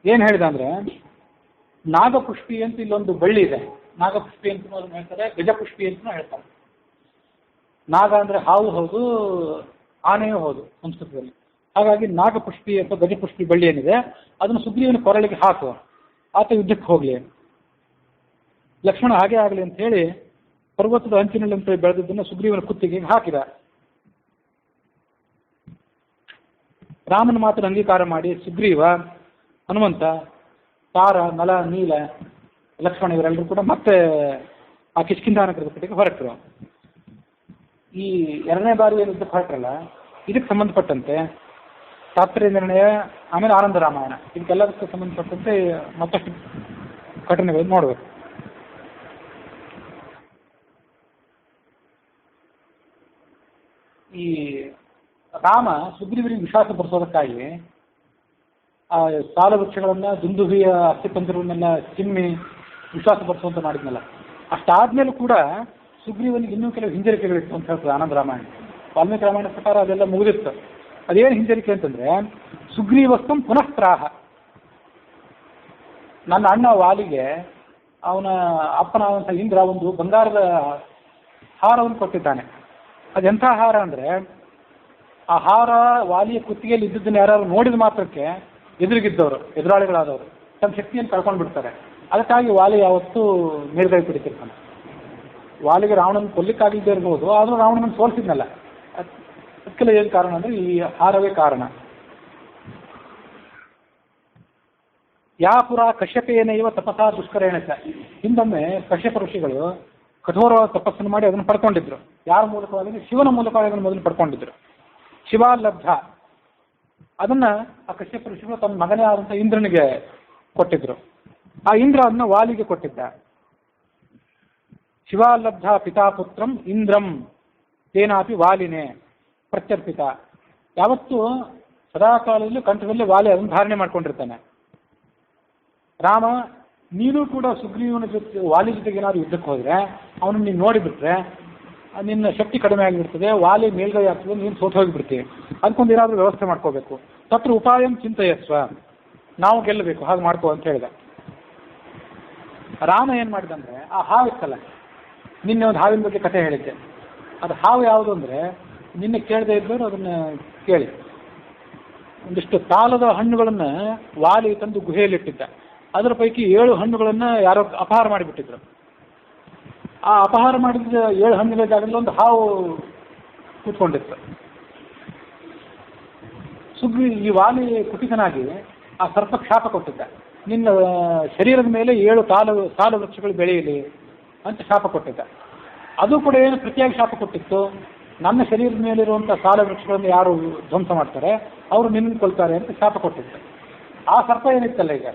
ಏನು ಹೇಳಿದ ಅಂದರೆ, ನಾಗಪುಷ್ಪಿ ಅಂತ ಇಲ್ಲೊಂದು ಬಳ್ಳಿ ಇದೆ. ನಾಗಪುಷ್ಪಿ ಅಂತ ಹೇಳ್ತಾರೆ, ಗಜಪುಷ್ಪಿ ಅಂತಲೂ ಹೇಳ್ತಾರೆ. ನಾಗ ಅಂದರೆ ಹಾವು ಹೌದು, ಆನೆಯೂ ಹೌದು ಸಂಸ್ಕೃತದಲ್ಲಿ. ಹಾಗಾಗಿ ನಾಗಪುಷ್ಪಿ ಅಥವಾ ಗಜಪುಷ್ಪಿ ಬಳ್ಳಿ ಏನಿದೆ ಅದನ್ನು ಸುಗ್ರೀವನ ಕೊರಳಿಗೆ ಹಾಕು, ಆತ ಯುದ್ಧಕ್ಕೆ ಹೋಗಲಿ. ಲಕ್ಷ್ಮಣ ಹಾಗೆ ಆಗಲಿ ಅಂತ ಹೇಳಿ ಪರ್ವತದ ಅಂಚಿನಲ್ಲಿ ಅಂತ ಬೆಳೆದದ್ದನ್ನು ಸುಗ್ರೀವನ ಕುತ್ತಿಗೆಗೆ ಹಾಕಿದ. ರಾಮನ ಮಾತನ್ನು ಅಂಗೀಕಾರ ಮಾಡಿ ಸುಗ್ರೀವ, ಹನುಮಂತ, ತಾರ, ನಲ, ನೀಲ, ಲಕ್ಷ್ಮಣ ಇವರೆಲ್ಲರೂ ಕೂಡ ಮತ್ತೆ ಆ ಕಿಷ್ಕಿಂಧಾನಗರದ ಕಡೆಗೆ ಹೊರಟರು. ಈ ಎರಡನೇ ಬಾರಿ ಯುದ್ಧಕ್ಕೆ ಹೊರಟ್ರಲ್ಲ, ಇದಕ್ಕೆ ಸಂಬಂಧಪಟ್ಟಂತೆ ತಾತ್ಪರ್ಯ ನಿರ್ಣಯ, ಆಮೇಲೆ ಆನಂದ ರಾಮಾಯಣ, ಇದಕ್ಕೆಲ್ಲದಕ್ಕೆ ಸಂಬಂಧಪಟ್ಟಂತೆ ಮತ್ತಷ್ಟು ಘಟನೆಗಳನ್ನು ನೋಡಬೇಕು. ಈ ರಾಮ ಸುಗ್ರೀವರಿಗೆ ವಿಶ್ವಾಸ ಪಡಿಸೋದಕ್ಕಾಗಿ ಆ ಸಾಲ ವೃಕ್ಷಗಳನ್ನು, ದುಂದುಭಿಯ ಅಸ್ಥಿಪಂಜರವನ್ನೆಲ್ಲ ಚಿಮ್ಮಿ ವಿಶ್ವಾಸ ಪಡಿಸುವಂತ ಮಾಡಿದ್ನಲ್ಲ, ಅಷ್ಟಾದ್ಮೇಲೂ ಕೂಡ ಸುಗ್ರೀವನಿಗೆ ಇನ್ನೂ ಕೆಲವು ಹಿಂಜರಿಕೆಗಳಿತ್ತು ಅಂತ ಹೇಳ್ತದೆ ಆನಂದ ರಾಮಾಯಣ. ವಾಲ್ಮೀಕಿ ರಾಮಾಯಣ ಪ್ರಕಾರ ಅದೆಲ್ಲ ಮುಗಿದಿತ್ತು. ಅದೇನು ಹಿಂಜರಿಕೆ ಅಂತಂದ್ರೆ, ಸುಗ್ರೀವಸ್ತಂ ಪುನಃಪ್ರಾಹ, ನನ್ನ ಅಣ್ಣ ವಾಲಿಗೆ ಅವನ ಅಪ್ಪನಾದಂಥ ಇಂದ್ರ ಒಂದು ಬಂಗಾರದ ಹಾರವನ್ನು ಕೊಟ್ಟಿದ್ದಾನೆ. ಅದೆಂಥ ಹಾರ ಅಂದರೆ, ಆ ಹಾರ ವಾಲಿಯ ಕುತ್ತಿಗೆಯಲ್ಲಿ ಇದ್ದದ್ದನ್ನು ಯಾರು ನೋಡಿದ ಮಾತ್ರಕ್ಕೆ ಎದುರಿಗಿದ್ದವರು, ಎದುರಾಳಿಗಳಾದವರು ತಮ್ಮ ಶಕ್ತಿಯನ್ನು ಕಳ್ಕೊಂಡು ಬಿಡ್ತಾರೆ. ಅದಕ್ಕಾಗಿ ವಾಲಿ ಯಾವತ್ತೂ ಮೇಲ್ಗೈ piಡಿತಿರ್ತಾನೆ. ವಾಲಿಗೆ ರಾವಣನ ಕೊಲ್ಲಿಕ್ಕಾಗಲಿದ್ದೇ ಇರ್ಬೋದು, ಆದರೂ ರಾವಣನನ್ನು ಸೋಲಿಸಿದ್ನಲ್ಲ, ಅದಕ್ಕೆಲ್ಲ ಏನು ಕಾರಣ ಅಂದರೆ ಈ ಹಾರವೇ ಕಾರಣ. ಯಾ ಪುರ ಕಶ್ಯಪೇನೈವ ತಪಸಾ ದುಷ್ಕರೇಣ ಚ, ಹಿಂದೊಮ್ಮೆ ಕಶ್ಯಪ ಋಷಿಗಳು ಕಠೋರವಾದ ತಪಸ್ಸನ್ನು ಮಾಡಿ ಅದನ್ನು ಪಡ್ಕೊಂಡಿದ್ರು. ಯಾರ ಮೂಲಕವಾಗಿ? ಶಿವನ ಮೂಲಕವಾಗಿ ಅದನ್ನು ಮೊದಲು ಪಡ್ಕೊಂಡಿದ್ರು. ಶಿವಾಲಬ್ಧ ಅದನ್ನ ಆ ಕಶ್ಯಪ ಋಷಿಗಳು ತನ್ನ ಮಗನೇ ಆದಂಥ ಇಂದ್ರನಿಗೆ ಕೊಟ್ಟಿದ್ರು. ಆ ಇಂದ್ರ ಅದನ್ನ ವಾಲಿಗೆ ಕೊಟ್ಟಿದ್ದ. ಶಿವಾಲಬ್ಧ ಪಿತಾಪುತ್ರಂ ಇಂದ್ರಂ ತೇನಾಪಿ ವಾಲಿನೇ ಪ್ರತ್ಯರ್ಪಿತ. ಯಾವತ್ತೂ ಸದಾಕಾಲದಲ್ಲೂ ಕಂಠದಲ್ಲಿ ವಾಲಿ ಅದನ್ನು ಧಾರಣೆ ಮಾಡ್ಕೊಂಡಿರ್ತಾನೆ. ರಾಮ, ನೀನು ಕೂಡ ಸುಗ್ರೀವನ ಜೊತೆ ವಾಲಿ ಜೊತೆಗೆ ಏನಾದ್ರು ಯುದ್ಧಕ್ಕೆ ಹೋದರೆ ಅವನನ್ನು ನೀನು ನೋಡಿಬಿಟ್ರೆ ನಿನ್ನ ಶಕ್ತಿ ಕಡಿಮೆ ಆಗಿಬಿಡ್ತದೆ, ವಾಲಿ ಮೇಲ್ಗೈ ಆಗ್ತದೆ, ನೀನು ಸೋತು ಹೋಗಿಬಿಡ್ತೀವಿ. ಅದಕ್ಕೊಂದು ಏನಾದರೂ ವ್ಯವಸ್ಥೆ ಮಾಡ್ಕೋಬೇಕು. ತತ್ರ ಉಪಾಯಂ ಚಿಂತೆಯಸ್ವ, ನಾವು ಗೆಲ್ಲಬೇಕು, ಹಾಗೆ ಮಾಡ್ಕೋ ಅಂತ ಹೇಳಿದ. ರಾಮ ಏನು ಮಾಡಿದಂದ್ರೆ, ಆ ಹಾವು ಇತ್ತಲ್ಲ, ನಿನ್ನೆ ಒಂದು ಹಾವಿನ ಬಗ್ಗೆ ಕಥೆ ಹೇಳಿದ್ದೆ. ಅದು ಹಾವು ಯಾವುದು ಅಂದರೆ, ನಿನ್ನೆ ಕೇಳದೆ ಇದ್ದವರು ಅದನ್ನು ಕೇಳಿ, ಒಂದಿಷ್ಟು ತಾಲದ ಹಣ್ಣುಗಳನ್ನು ವಾಲಿ ತಂದು ಗುಹೆಯಲ್ಲಿಟ್ಟಿದ್ದ. ಅದರ ಪೈಕಿ 7 ಹಣ್ಣುಗಳನ್ನು ಯಾರೋ ಅಪಹಾರ ಮಾಡಿಬಿಟ್ಟಿದ್ರು. ಆ ಅಪಹಾರ ಮಾಡಿದ 7 ಹಣ್ಣಿನ ಜಾಗದಲ್ಲಿ ಒಂದು ಹಾವು ಕೂತ್ಕೊಂಡಿತ್ತು. ಈ ವಾಲಿ ಕುಟಿಕನಾಗಿ ಆ ಸರ್ಪ ಶಾಪ ಕೊಟ್ಟಿದ್ದ, ನಿನ್ನ ಶರೀರದ ಮೇಲೆ 7 ಸಾಲ ವೃಕ್ಷಗಳು ಬೆಳೆಯಲಿ ಅಂತ ಶಾಪ ಕೊಟ್ಟಿದ್ದ. ಅದು ಕೂಡ ಏನು ಪ್ರತಿಯಾಗಿ ಶಾಪ ಕೊಟ್ಟಿತ್ತು, ನನ್ನ ಶರೀರದ ಮೇಲಿರುವಂಥ ಸಾಲ ವೃಕ್ಷಗಳನ್ನು ಯಾರು ಧ್ವಂಸ ಮಾಡ್ತಾರೆ ಅವರು ನಿನ್ನ ಕೊಲ್ತಾರೆ ಅಂತ ಶಾಪ ಕೊಟ್ಟಿತ್ತು. ಆ ಸರ್ಪ ಏನಿತ್ತಲ್ಲ ಈಗ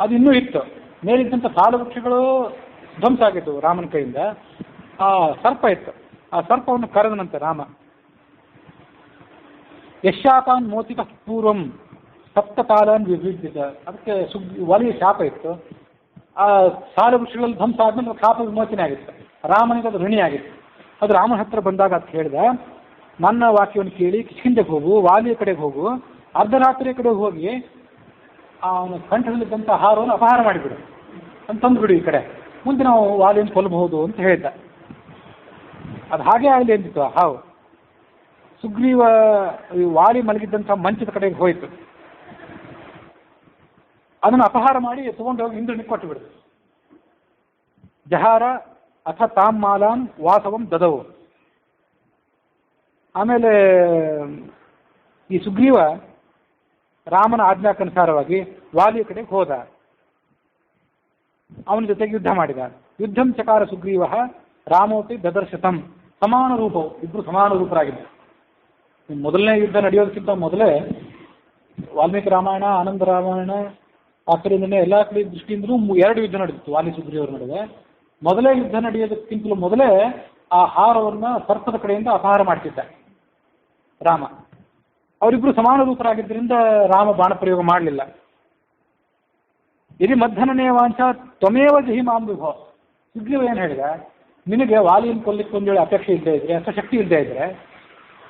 ಅದು ಇನ್ನೂ ಇತ್ತು. ಮೇಲಿದ್ದಂಥ ಸಾಲ ವೃಕ್ಷಗಳು ಧ್ವಂಸ ಆಗಿತ್ತು ರಾಮನ ಕೈಯಿಂದ. ಆ ಸರ್ಪ ಇತ್ತು. ಆ ಸರ್ಪವನ್ನು ಕರೆದನಂತೆ ರಾಮ. ಯಶಾಪಾನ್ ಮೋತಿಕ ಪೂರ್ವಂ ಸಪ್ತತಾಲನ್ ವಿಭಜಿತ. ಅದಕ್ಕೆ ವಾಲಿಯ ಶಾಪ ಇತ್ತು. ಆ ಸಾಲ ವೃಕ್ಷಗಳಲ್ಲಿ ಧ್ವಂಸ ಆದ್ಮೇಲೆ ಶಾಪ ವಿಮೋಚನೆ ಆಗಿತ್ತು. ರಾಮನಿಗೆ ಅದು ಋಣಿ ಆಗಿತ್ತು. ಅದು ರಾಮನ ಹತ್ರ ಬಂದಾಗ ಅಂತ ಹೇಳಿದ, ನನ್ನ ವಾಕ್ಯವನ್ನು ಕೇಳಿ ಕಿಷ್ಕಿಂಧೆಗೆ ಹೋಗು, ವಾಲಿಯ ಕಡೆಗೆ ಹೋಗು, ಅರ್ಧರಾತ್ರಿಯ ಕಡೆಗೆ ಹೋಗಿ ಅವನ ಕಂಠದಲ್ಲಿದ್ದಂಥ ಆಹಾರವನ್ನು ಅಪಹಾರ ಮಾಡಿಬಿಡು ಅಂತ ತಂದುಬಿಡು ಈ ಕಡೆ, ಮುಂದೆ ನಾವು ವಾಲಿಯನ್ನು ಕೊಲ್ಲಬಹುದು ಅಂತ ಹೇಳಿದ್ದ. ಅದು ಹಾಗೆ ಆಗಲಿ ಅಂದಿತ್ತು. ಹಾವು ಸುಗ್ರೀವ ವಾಲಿ ಮಲಗಿದ್ದಂಥ ಮಂಚದ ಕಡೆಗೆ ಹೋಯಿತು. ಅದನ್ನು ಅಪಹಾರ ಮಾಡಿ ತಗೊಂಡು ಹೋಗಿ ಇಂದ್ರನಿಗೆ ಕೊಟ್ಟು ಬಿಡು. ಜಹಾರ ಅಥ ತಾಮ್ ಮಾಲಾಂ ವಾಸವಂ ದದವು. ಆಮೇಲೆ ಈ ಸುಗ್ರೀವ ರಾಮನ ಆಜ್ಞಾಕನುಸಾರವಾಗಿ ವಾಲಿಯ ಕಡೆಗೆ ಹೋದ. ಅವನ ಜೊತೆಗೆ ಯುದ್ಧ ಮಾಡಿದ. ಯುದ್ಧಂ ಚಕಾರ ಸುಗ್ರೀವ ರಾಮೋಪಿ ದದರ್ಶತಂ. ಸಮಾನ ರೂಪವು, ಇಬ್ಬರು ಸಮಾನ ರೂಪರಾಗಿದ್ದರು. ಮೊದಲನೇ ಯುದ್ಧ ನಡೆಯೋದಕ್ಕಿಂತ ಮೊದಲೇ ವಾಲ್ಮೀಕಿ ರಾಮಾಯಣ, ಆನಂದ ರಾಮಾಯಣ, ತಾತ್ಪರ್ಯದಿಂದ ಎಲ್ಲ ಕಡೆ ದೃಷ್ಟಿಯಿಂದಲೂ 2 ಯುದ್ಧ ನಡೆದಿತ್ತು ವಾಲಿ ಸುಗ್ರೀವರ ನಡುವೆ. ಮೊದಲೇ ಯುದ್ಧ ನಡೆಯೋದಕ್ಕಿಂತಲೂ ಮೊದಲೇ ಆ ಹಾರವನ್ನು ಸರ್ಪದ ಕಡೆಯಿಂದ ಅಪಹಾರ ಮಾಡ್ತಿದ್ದ ರಾಮ. ಅವರಿಬ್ಬರು ಸಮಾನ ರೂಪರಾಗಿದ್ದರಿಂದ ರಾಮ ಬಾಣ ಪ್ರಯೋಗ ಮಾಡಲಿಲ್ಲ. ಇದು ಮಧ್ಯನೇ ವಾಂಚ ತ್ವಮೇವ ಜಹಿ ಮಾಂಬಿಭೋ. ಸುಗ್ರೀವ ಏನು ಹೇಳಿದ, ನಿನಗೆ ವಾಲಿಯನ್ನು ಕೊಲ್ಲಿಕ್ಕೆ ಒಂದೇಳಿ ಅಪೇಕ್ಷೆ ಇಲ್ಲದೆ ಇದ್ರೆ, ಅಥವಾ ಶಕ್ತಿ ಇಲ್ಲದೆ ಇದ್ರೆ,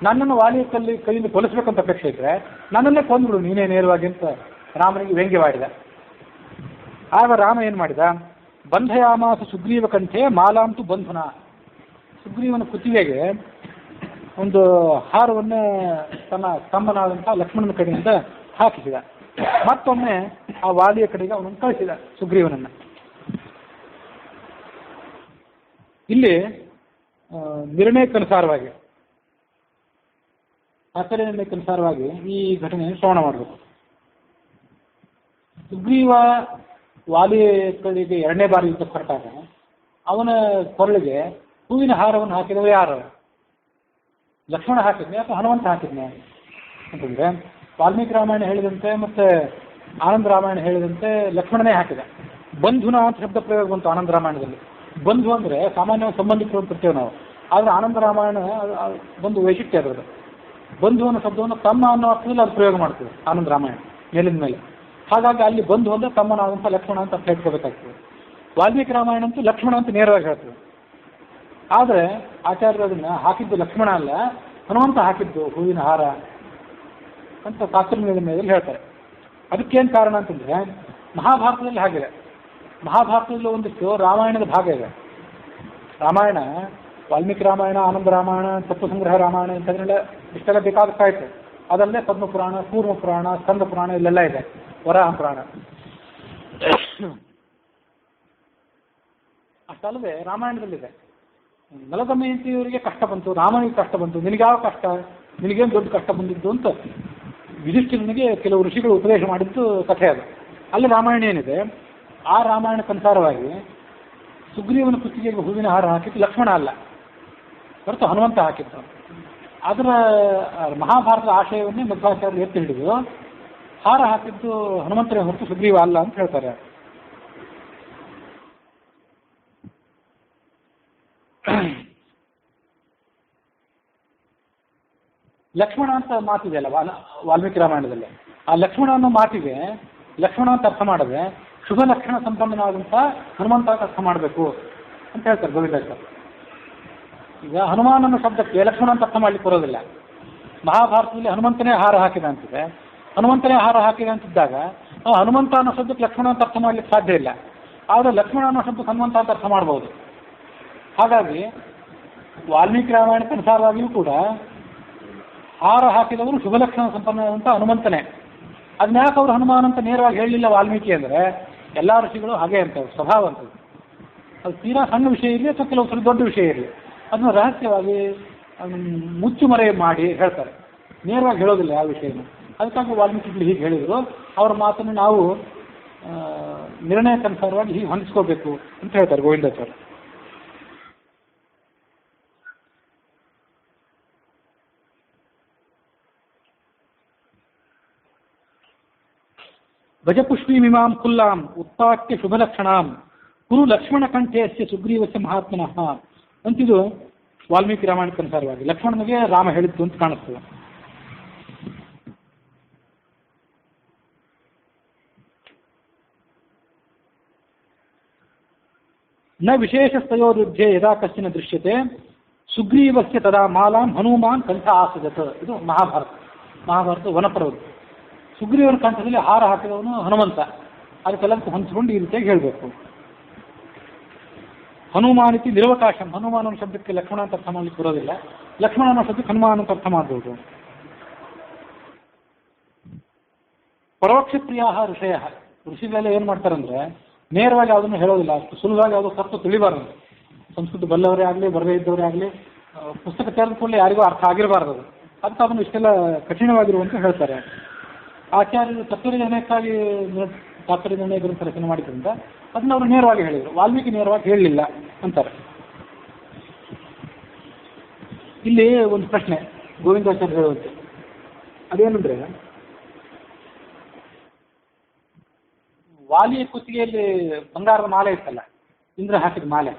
ನನ್ನನ್ನು ವಾಲಿಯ ಕೈಯಿಂದ ಕೊಲಿಸ್ಬೇಕಂತ ಅಪೇಕ್ಷೆ ಇದ್ರೆ ನನ್ನನ್ನೇ ಕೊಂದ್ಬಿಡು ನೀನೇ ನೇರವಾಗಿ ಅಂತ ರಾಮನಿಗೆ ವ್ಯಂಗ್ಯವಾಡಿದ. ಆಗ ರಾಮ ಏನು ಮಾಡಿದ, ಬಂಧಯಾಮಾಸ ಸುಗ್ರೀವ ಕಂಠೆ ಮಾಲಾಂತು ಬಂಧುನ, ಸುಗ್ರೀವನ ಕುತ್ತಿಗೆಗೆ ಒಂದು ಹಾರವನ್ನು ತನ್ನ ತಮ್ಮನಾದಂಥ ಲಕ್ಷ್ಮಣನ ಕಡೆಯಿಂದ ಹಾಕಿಸಿದ. ಮತ್ತೊಮ್ಮೆ ಆ ವಾಲಿಯ ಕಡೆಗೆ ಅವನನ್ನು ಕಳಿಸಿದ ಸುಗ್ರೀವನನ್ನು. ಇಲ್ಲಿ ನಿರ್ಣಯಕ್ಕನುಸಾರವಾಗಿ ನಿರ್ಣಯಕ್ಕನುಸಾರವಾಗಿ ಈ ಘಟನೆಯನ್ನು ಶ್ರವಣ ಮಾಡಬೇಕು. ಸುಗ್ರೀವ ವಾಲಿ ಕಡೆಗೆ ಎರಡನೇ ಬಾರಿ ಯುದ್ಧ ಹೊರಟಾಗ ಅವನ ಕೊರಳಿಗೆ ಹೂವಿನ ಹಾರವನ್ನು ಹಾಕಿದವ ಯಾರು? ಲಕ್ಷ್ಮಣ ಹಾಕಿದ್ನೆ ಅಥವಾ ಹನುಮಂತ ಹಾಕಿದ್ನೆ ಅಂತಂದ್ರೆ, ವಾಲ್ಮೀಕಿ ರಾಮಾಯಣ ಹೇಳಿದಂತೆ ಮತ್ತೆ ಆನಂದ ರಾಮಾಯಣ ಹೇಳಿದಂತೆ ಲಕ್ಷ್ಮಣನೇ ಹಾಕಿದ. ಬಂಧುನ ಅಂತ ಶಬ್ದ ಪ್ರಯೋಗ ಬಂತು ಆನಂದ ರಾಮಾಯಣದಲ್ಲಿ. ಬಂಧು ಅಂದರೆ ಸಾಮಾನ್ಯವಾಗಿ ಸಂಬಂಧಿಕರು ಅಂತ ಇರ್ತೇವೆ ನಾವು, ಆದರೆ ಆನಂದ ರಾಮಾಯಣ ಒಂದು ವೈಶಿಷ್ಟ್ಯ ಅದರದ್ದು. ಬಂಧು ಅನ್ನೋ ಶಬ್ದವನ್ನು ತಮ್ಮ ಅನ್ನೋ ಅರ್ಥದಲ್ಲಿ ಅದು ಪ್ರಯೋಗ ಮಾಡ್ತೀವಿ ಆನಂದ ರಾಮಾಯಣ ಮೇಲಿನ ಮೇಲೆ. ಹಾಗಾಗಿ ಅಲ್ಲಿ ಬಂಧು ಅಂದರೆ ತಮ್ಮನಾದಂಥ ಲಕ್ಷ್ಮಣ ಅಂತ ಅರ್ಥ ಇಟ್ಕೋಬೇಕಾಗ್ತದೆ. ವಾಲ್ಮೀಕಿ ರಾಮಾಯಣ ಅಂತೂ ಲಕ್ಷ್ಮಣ ಅಂತ ನೇರವಾಗಿ ಹೇಳ್ತದೆ. ಆದರೆ ಆಚಾರ್ಯರು ಅದನ್ನು ಹಾಕಿದ್ದು ಲಕ್ಷ್ಮಣ ಅಲ್ಲ, ಹನುಮಂತ ಹಾಕಿದ್ದು ಹೂವಿನ ಹಾರ ಅಂತ ತಾತ್ಪರ್ಯದಲ್ಲಿ ಹೇಳ್ತಾರೆ. ಅದಕ್ಕೇನು ಕಾರಣ ಅಂತಂದರೆ, ಮಹಾಭಾರತದಲ್ಲಿ ಹಾಗಿದೆ. ಮಹಾಭಾರತದಲ್ಲಿ ಒಂದಿಷ್ಟು ರಾಮಾಯಣದ ಭಾಗ ಇದೆ. ರಾಮಾಯಣ ವಾಲ್ಮೀಕಿ ರಾಮಾಯಣ, ಆನಂದ ರಾಮಾಯಣ, ತತ್ವಸಂಗ್ರಹ ರಾಮಾಯಣ ಇಂಥದ್ರೆಲ್ಲ ಇಷ್ಟೆಲ್ಲ ಬೇಕಾದಷ್ಟಾಯ್ತು. ಅದಲ್ಲೇ ಪದ್ಮಪುರಾಣ, ಕೂರ್ಮ ಪುರಾಣ, ಸ್ಕಂದ ಪುರಾಣ ಇಲ್ಲೆಲ್ಲ ಇದೆ, ವರಾಹ ಪುರಾಣ. ಅಷ್ಟಲ್ಲದೆ ರಾಮಾಯಣದಲ್ಲಿದೆ, ನಲದಮಯಂತಿಯವರಿಗೆ ಕಷ್ಟ ಬಂತು, ರಾಮನಿಗೆ ಕಷ್ಟ ಬಂತು, ನಿನಗ್ಯಾವ ಕಷ್ಟ, ನಿನಗೇನು ದೊಡ್ಡ ಕಷ್ಟ ಬಂದಿದ್ದು ಅಂತ ಯುಧಿಷ್ಠಿರನಿಗೆ ಕೆಲವು ಋಷಿಗಳು ಉಪದೇಶ ಮಾಡಿದ್ದು ಕಥೆ ಅದು. ಅಲ್ಲಿ ರಾಮಾಯಣ ಏನಿದೆ, ಆ ರಾಮಾಯಣಕ್ಕನುಸಾರವಾಗಿ ಸುಗ್ರೀವನ ಕುತ್ತಿಗೆಗೆ ಹೂವಿನ ಹಾರ ಹಾಕಿದ್ದು ಲಕ್ಷ್ಮಣ ಅಲ್ಲ, ಹೊರತು ಹನುಮಂತ ಹಾಕಿದ್ದು. ಅದರ ಮಹಾಭಾರತದ ಆಶಯವನ್ನೇ ಮಧ್ವಾಚಾರ್ಯರು ಎತ್ತಿ ಹಿಡಿದು ಹಾರ ಹಾಕಿದ್ದು ಹನುಮಂತನೇ ಹೊರತು ಸುಗ್ರೀವ ಅಲ್ಲ ಅಂತ ಹೇಳ್ತಾರೆ. ಲಕ್ಷ್ಮಣ ಅಂತ ಮಾತಿದೆಯಲ್ಲ ವಾಲ್ಮೀಕಿ ರಾಮಾಯಣದಲ್ಲಿ, ಆ ಲಕ್ಷ್ಮಣ ಅನ್ನೋ ಮಾತಿಗೆ ಲಕ್ಷ್ಮಣ ಅಂತ ಅರ್ಥ ಮಾಡಿದ್ರೆ ಶುಭ ಲಕ್ಷಣ ಸಂಪನ್ನನಾದಂಥ ಹನುಮಂತ ಅಂತ ಅರ್ಥ ಮಾಡಬೇಕು ಅಂತ ಹೇಳ್ತಾರೆ ಗೋವಿಂದಾಚಾರ್ಯ. ಈಗ ಹನುಮಾನ್ ಅನ್ನೋ ಶಬ್ದಕ್ಕೆ ಲಕ್ಷ್ಮಣ ಅಂತ ಅರ್ಥ ಮಾಡ್ಲಿಕ್ಕೆ ಬರೋದಿಲ್ಲ. ಮಹಾಭಾರತದಲ್ಲಿ ಹನುಮಂತನೇ ಹಾರ ಹಾಕಿದ ಅಂತಿದೆ, ಹನುಮಂತನೇ ಹಾರ ಹಾಕಿದೆ ಅಂತಿದ್ದಾಗ ಹನುಮಂತ ಅನ್ನೋ ಶಬ್ದಕ್ಕೆ ಲಕ್ಷ್ಮಣ ಅಂತ ಅರ್ಥ ಮಾಡ್ಲಿಕ್ಕೆ ಸಾಧ್ಯ ಇಲ್ಲ. ಆದರೆ ಲಕ್ಷ್ಮಣ ಅನ್ನೋ ಶಬ್ದಕ್ಕೆ ಹನುಮಂತ ಅಂತ ಅರ್ಥ ಮಾಡ್ಬೋದು. ಹಾಗಾಗಿ ವಾಲ್ಮೀಕಿ ರಾಮಾಯಣಕ್ಕೆ ಅನುಸಾರವಾಗಿಯೂ ಕೂಡ ಹಾರ ಹಾಕಿದವರು ಶುಭ ಲಕ್ಷಣ ಸಂಪನ್ನವಾದಂಥ ಹನುಮಂತನೇ. ಅದನ್ನ ಯಾಕೆ ಅವರು ಹನುಮಾನ್ ಅಂತ ನೇರವಾಗಿ ಹೇಳಲಿಲ್ಲ ವಾಲ್ಮೀಕಿ ಅಂದರೆ, ಎಲ್ಲ ಋಷಿಗಳು ಹಾಗೆ ಅಂತವ್ರು, ಸ್ವಭಾವ ಅಂತದ್ದು. ಅದು ತೀರಾ ಸಣ್ಣ ವಿಷಯ ಇರಲಿ ಅಥವಾ ಕೆಲವು ಸಲ ದೊಡ್ಡ ವಿಷಯ ಇರಲಿ, ಅದನ್ನು ರಹಸ್ಯವಾಗಿ ಮುಚ್ಚುಮರೆ ಮಾಡಿ ಹೇಳ್ತಾರೆ, ನೇರವಾಗಿ ಹೇಳೋದಿಲ್ಲ ಯಾವ ವಿಷಯನ. ಅದಕ್ಕಾಗಿ ವಾಲ್ಮೀಕಿಗಳು ಹೀಗೆ ಹೇಳಿದರು. ಅವರ ಮಾತನ್ನು ನಾವು ನಿರ್ಣಯಕ್ಕನುಸಾರವಾಗಿ ಹೀಗೆ ಹೊಂದಿಸ್ಕೋಬೇಕು ಅಂತ ಹೇಳ್ತಾರೆ ಗೋವಿಂದಾಚಾರ್ಯ. ಭಜಪುಷ್ಪೀಮಿಮಾಂ ಕುಲ್ಲಾಂ ಉತ್ಪಾಟ್ಯ ಶುಭಲಕ್ಷಣಾಂ ಕುರು ಲಕ್ಷ್ಮಣ ಕಂಠೆಯಸ್ಯ ಸುಗ್ರೀವಸ್ಯ ಮಹಾತ್ಮನಃ ಅಂತಿದು ವಾಲ್ಮೀಕಿ ರಾಮಾಯಣಕ್ಕನುಸಾರವಾಗಿ ಲಕ್ಷ್ಮಣನಿಗೆ ರಾಮ ಹೇಳಿದ್ದು ಅಂತ ಕಾಣಿಸ್ತದೆ. ನ ವಿಶೇಷಸ್ತಯೋರುಧ್ಯೆ ಯದಾ ಕಶ್ಚನ ದೃಶ್ಯತೆ ಸುಗ್ರೀವಸ್ಯ ತದಾ ಮಾಲಾಂ ಹನುಮಾನ್ ಕಂಠ ಆಸಜತ್. ಇದು ಮಹಾಭಾರತ ವನಪರ್ವದ. ಸುಗ್ರೀವನ ಕಂಠದಲ್ಲಿ ಹಾರ ಹಾಕಿದವನು ಹನುಮಂತ. ಅದಕ್ಕೆಲ್ಲ ಹೊಂದಿಸ್ಕೊಂಡು ಈ ರೀತಿಯಾಗಿ ಹೇಳಬೇಕು. ಹನುಮಾನಿತಿ ನಿರವಕಾಶಂ, ಹನುಮಾನ ಅನ್ನೋ ಶಬ್ದಕ್ಕೆ ಲಕ್ಷ್ಮಣ ಅಂತ ಅರ್ಥ ಮಾಡ್ಲಿಕ್ಕೆ ಬರೋದಿಲ್ಲ, ಲಕ್ಷ್ಮಣ ಅನ್ನೋ ಶಬ್ದಕ್ಕೆ ಹನುಮಾನ್ ಅಂತ ಅರ್ಥ ಮಾಡ್ಬೋದು. ಪರೋಕ್ಷ ಪ್ರಿಯ ಋಷಿಗಳೆಲ್ಲ ಏನು ಮಾಡ್ತಾರಂದ್ರೆ ನೇರವಾಗಿ ಯಾವುದನ್ನು ಹೇಳೋದಿಲ್ಲ, ಅಷ್ಟು ಸುಲಭವಾಗಿ ಯಾವುದೋ ತಪ್ಪು ತಿಳಿಬಾರ್ದು. ಸಂಸ್ಕೃತ ಬಲ್ಲವರೇ ಆಗಲಿ ಬರದೇ ಇದ್ದವರೇ ಆಗಲಿ ಪುಸ್ತಕ ತೆರೆದುಕೊಳ್ಳಿ ಯಾರಿಗೂ ಅರ್ಥ ಆಗಿರಬಾರ್ದು. ಅದಕ್ಕೆ ಅದನ್ನು ಇಷ್ಟೆಲ್ಲ ಕಠಿಣವಾಗಿರುವಂತ ಹೇಳ್ತಾರೆ. ಆಚಾರ್ಯರು ತತ್ವನಿರ್ಣಯಕ್ಕಾಗಿ ತಾತ್ಪರ್ಯ ನಿರ್ಣಯ ಗ್ರಂಥ ರಚನೆ ಮಾಡಿದ್ರಿಂದ ಅದನ್ನ ಅವರು ನೇರವಾಗಿ ಹೇಳಿದರು, ವಾಲ್ಮೀಕಿ ನೇರವಾಗಿ ಹೇಳಲಿಲ್ಲ ಅಂತಾರೆ. ಇಲ್ಲಿ ಒಂದು ಪ್ರಶ್ನೆ ಗೋವಿಂದಾಚಾರ್ಯ ಹೇಳುವಂತೆ, ಅದೇನಂದ್ರೆ ವಾಲಿಯ ಕುತ್ತಿಗೆಯಲ್ಲಿ ಬಂಗಾರದ ಮಾಲೆ ಇತ್ತಲ್ಲ, ಇಂದ್ರ ಹಾಕಿದ ಮಾಲೆ,